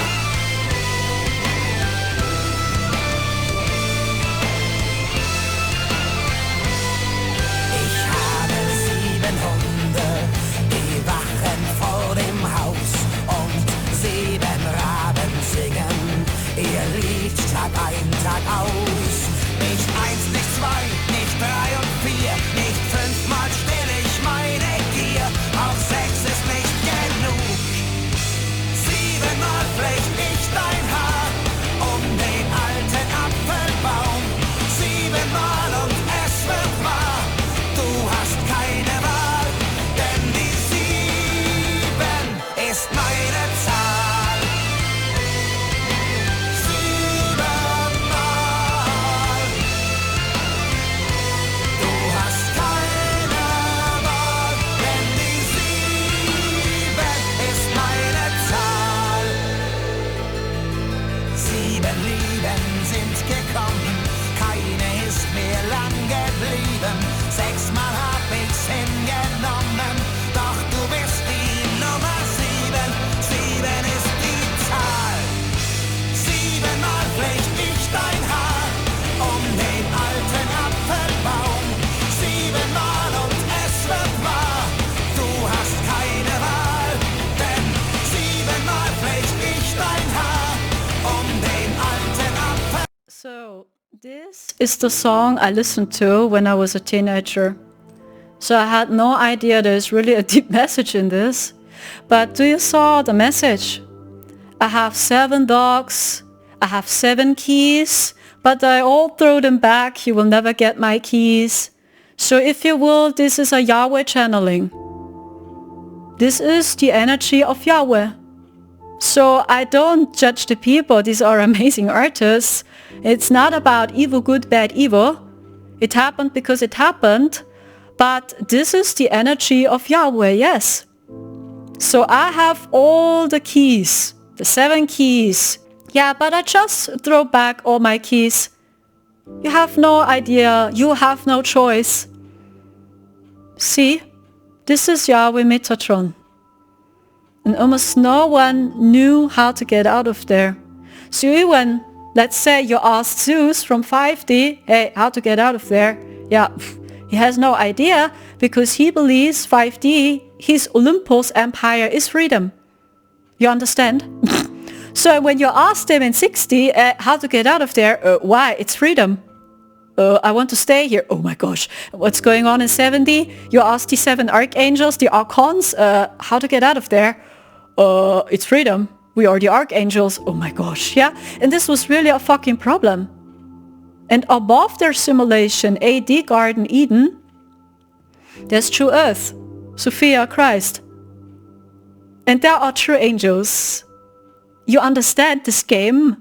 This is the song I listened to when I was a teenager. So I had no idea there's really a deep message in this. But do you saw the message? I have 7 dogs, I have 7 keys, but I all throw them back, you will never get my keys. So if you will, this is a Yahweh channeling. This is the energy of Yahweh. So I don't judge the people, these are amazing artists. It's not about evil, good, bad, evil. It happened because it happened. But this is the energy of Yahweh, yes. So I have all the keys, the 7 keys. Yeah, but I just throw back all my keys. You have no idea, you have no choice. See, this is Yahweh Metatron. And almost no one knew how to get out of there. So even, let's say you ask Zeus from 5D, hey, how to get out of there? Yeah, he has no idea because he believes 5D, his Olympus empire is freedom. You understand? So when you ask him in 60 how to get out of there, why? It's freedom. I want to stay here. Oh my gosh, what's going on in 70? You ask the 7 archangels, the archons, how to get out of there. It's freedom. We are the archangels. Oh my gosh, yeah. And this was really a fucking problem. And above their simulation, AD Garden Eden, there's true earth, Sophia, Christ. And there are true angels. You understand this game?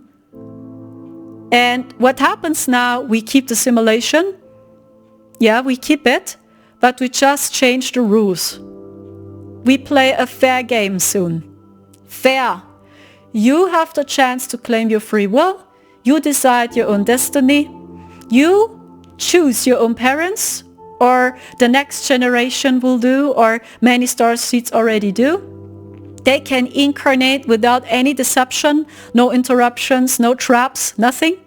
And what happens now, we keep the simulation. Yeah, we keep it, but we just change the rules. We play a fair game soon. Fair. You have the chance to claim your free will. You decide your own destiny. You choose your own parents, or the next generation will do, or many starseeds already do. They can incarnate without any deception, no interruptions, no traps, nothing.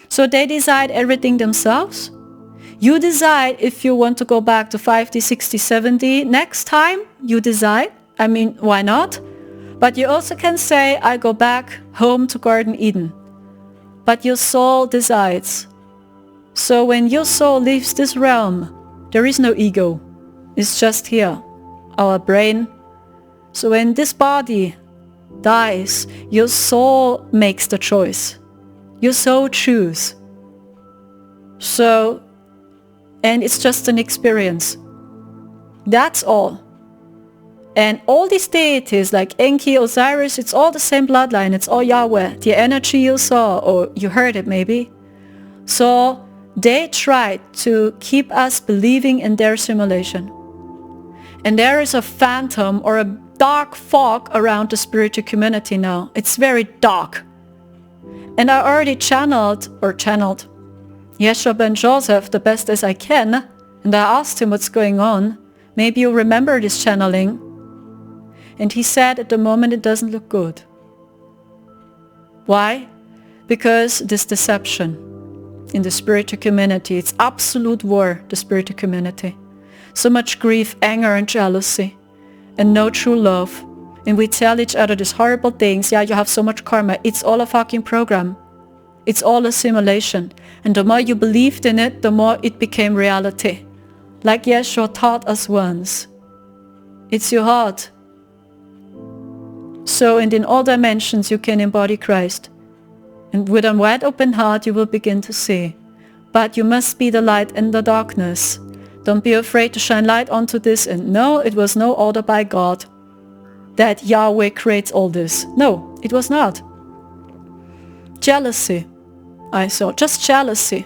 So they decide everything themselves. You decide if you want to go back to 5D, 60, 70. Next time, you decide. I mean, why not? But you also can say, I go back home to Garden Eden. But your soul decides. So when your soul leaves this realm, there is no ego. It's just here, our brain. So when this body dies, your soul makes the choice. Your soul chooses. So, and it's just an experience. That's all. And all these deities like Enki, Osiris, it's all the same bloodline. It's all Yahweh. The energy you saw, or you heard it maybe. So they tried to keep us believing in their simulation. And there is a phantom or a dark fog around the spiritual community now. It's very dark. And I already channeled Yeshua ben Joseph the best as I can. And I asked him what's going on. Maybe you remember this channeling. And he said at the moment it doesn't look good. Why? Because this deception in the spiritual community, it's absolute war, the spiritual community. So much grief, anger and jealousy, and no true love. And we tell each other these horrible things. Yeah, you have so much karma. It's all a fucking program. It's all a simulation. And the more you believed in it, the more it became reality. Like Yeshua taught us once. It's your heart. So, and in all dimensions you can embody Christ. And with a wide open heart you will begin to see. But you must be the light in the darkness. Don't be afraid to shine light onto this. And no, it was no order by God that Yahweh creates all this. No, it was not. Jealousy, I saw, just jealousy.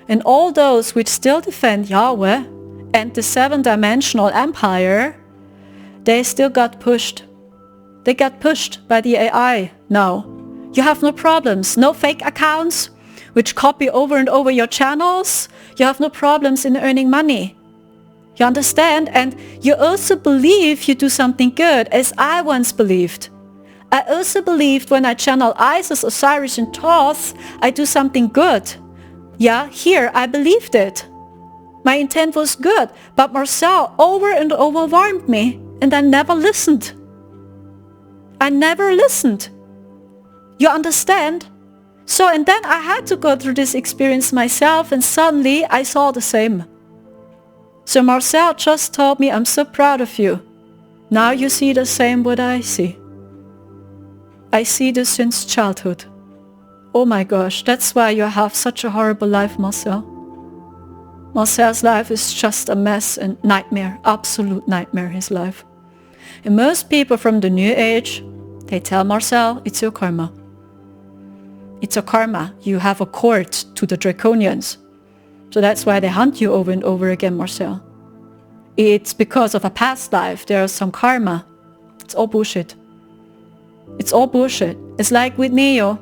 And all those which still defend Yahweh and the 7-dimensional empire, they still got pushed. They got pushed by the AI now. You have no problems, no fake accounts which copy over and over your channels. You have no problems in earning money. You understand? And you also believe you do something good, as I once believed. I also believed when I channel Isis, Osiris and Thoth, I do something good. Yeah, here I believed it. My intent was good, but Marcel over and over warned me, and I never listened. I never listened. You understand? So, and then I had to go through this experience myself, and suddenly I saw the same. So Marcel just told me, I'm so proud of you. Now you see the same what I see. I see this since childhood. Oh my gosh, that's why you have such a horrible life, Marcel. Marcel's life is just a mess and nightmare, absolute nightmare, his life. And most people from the New Age, they tell Marcel, it's your karma. It's a karma. You have a cord to the Draconians. So that's why they hunt you over and over again, Marcel. It's because of a past life. There's some karma. It's all bullshit. It's all bullshit. It's like with Neo.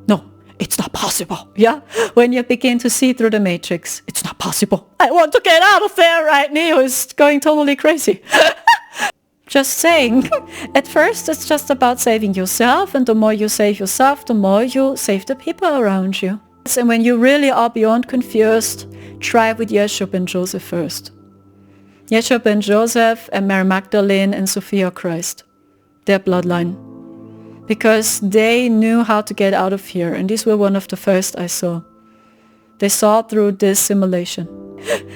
No, it's not possible. Yeah? When you begin to see through the matrix, it's not possible. I want to get out of there, right? Neo is going totally crazy. Just saying. At first, it's just about saving yourself, and the more you save yourself, the more you save the people around you. And when you really are beyond confused, try with Yeshua and Joseph first. Yeshua and Joseph and Mary Magdalene and Sophia Christ. Their bloodline. Because they knew how to get out of here, and these were one of the first I saw. They saw through this simulation.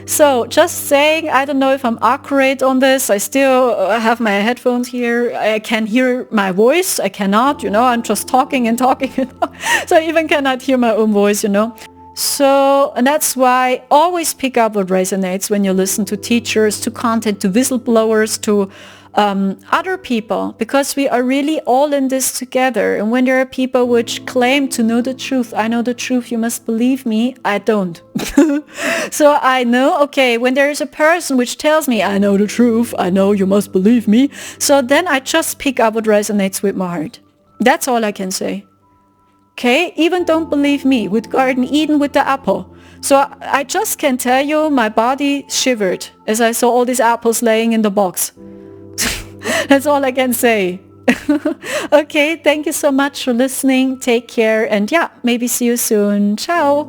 So, just saying, I don't know if I'm accurate on this. I still have my headphones here. I can hear my voice. I cannot, I'm just talking and talking. So I even cannot hear my own voice, So, and that's why always pick up what resonates when you listen to teachers, to content, to whistleblowers, to other people, because we are really all in this together. And when there are people which claim to know the truth, I know the truth, you must believe me, I don't. So I know, okay, when there is a person which tells me, I know the truth, I know you must believe me, so then I just pick up what resonates with my heart. That's all I can say. Okay, even don't believe me with Garden Eden with the apple. So I just can tell you my body shivered as I saw all these apples laying in the box. That's all I can say. Okay, thank you so much for listening. Take care, and yeah, maybe see you soon. Ciao.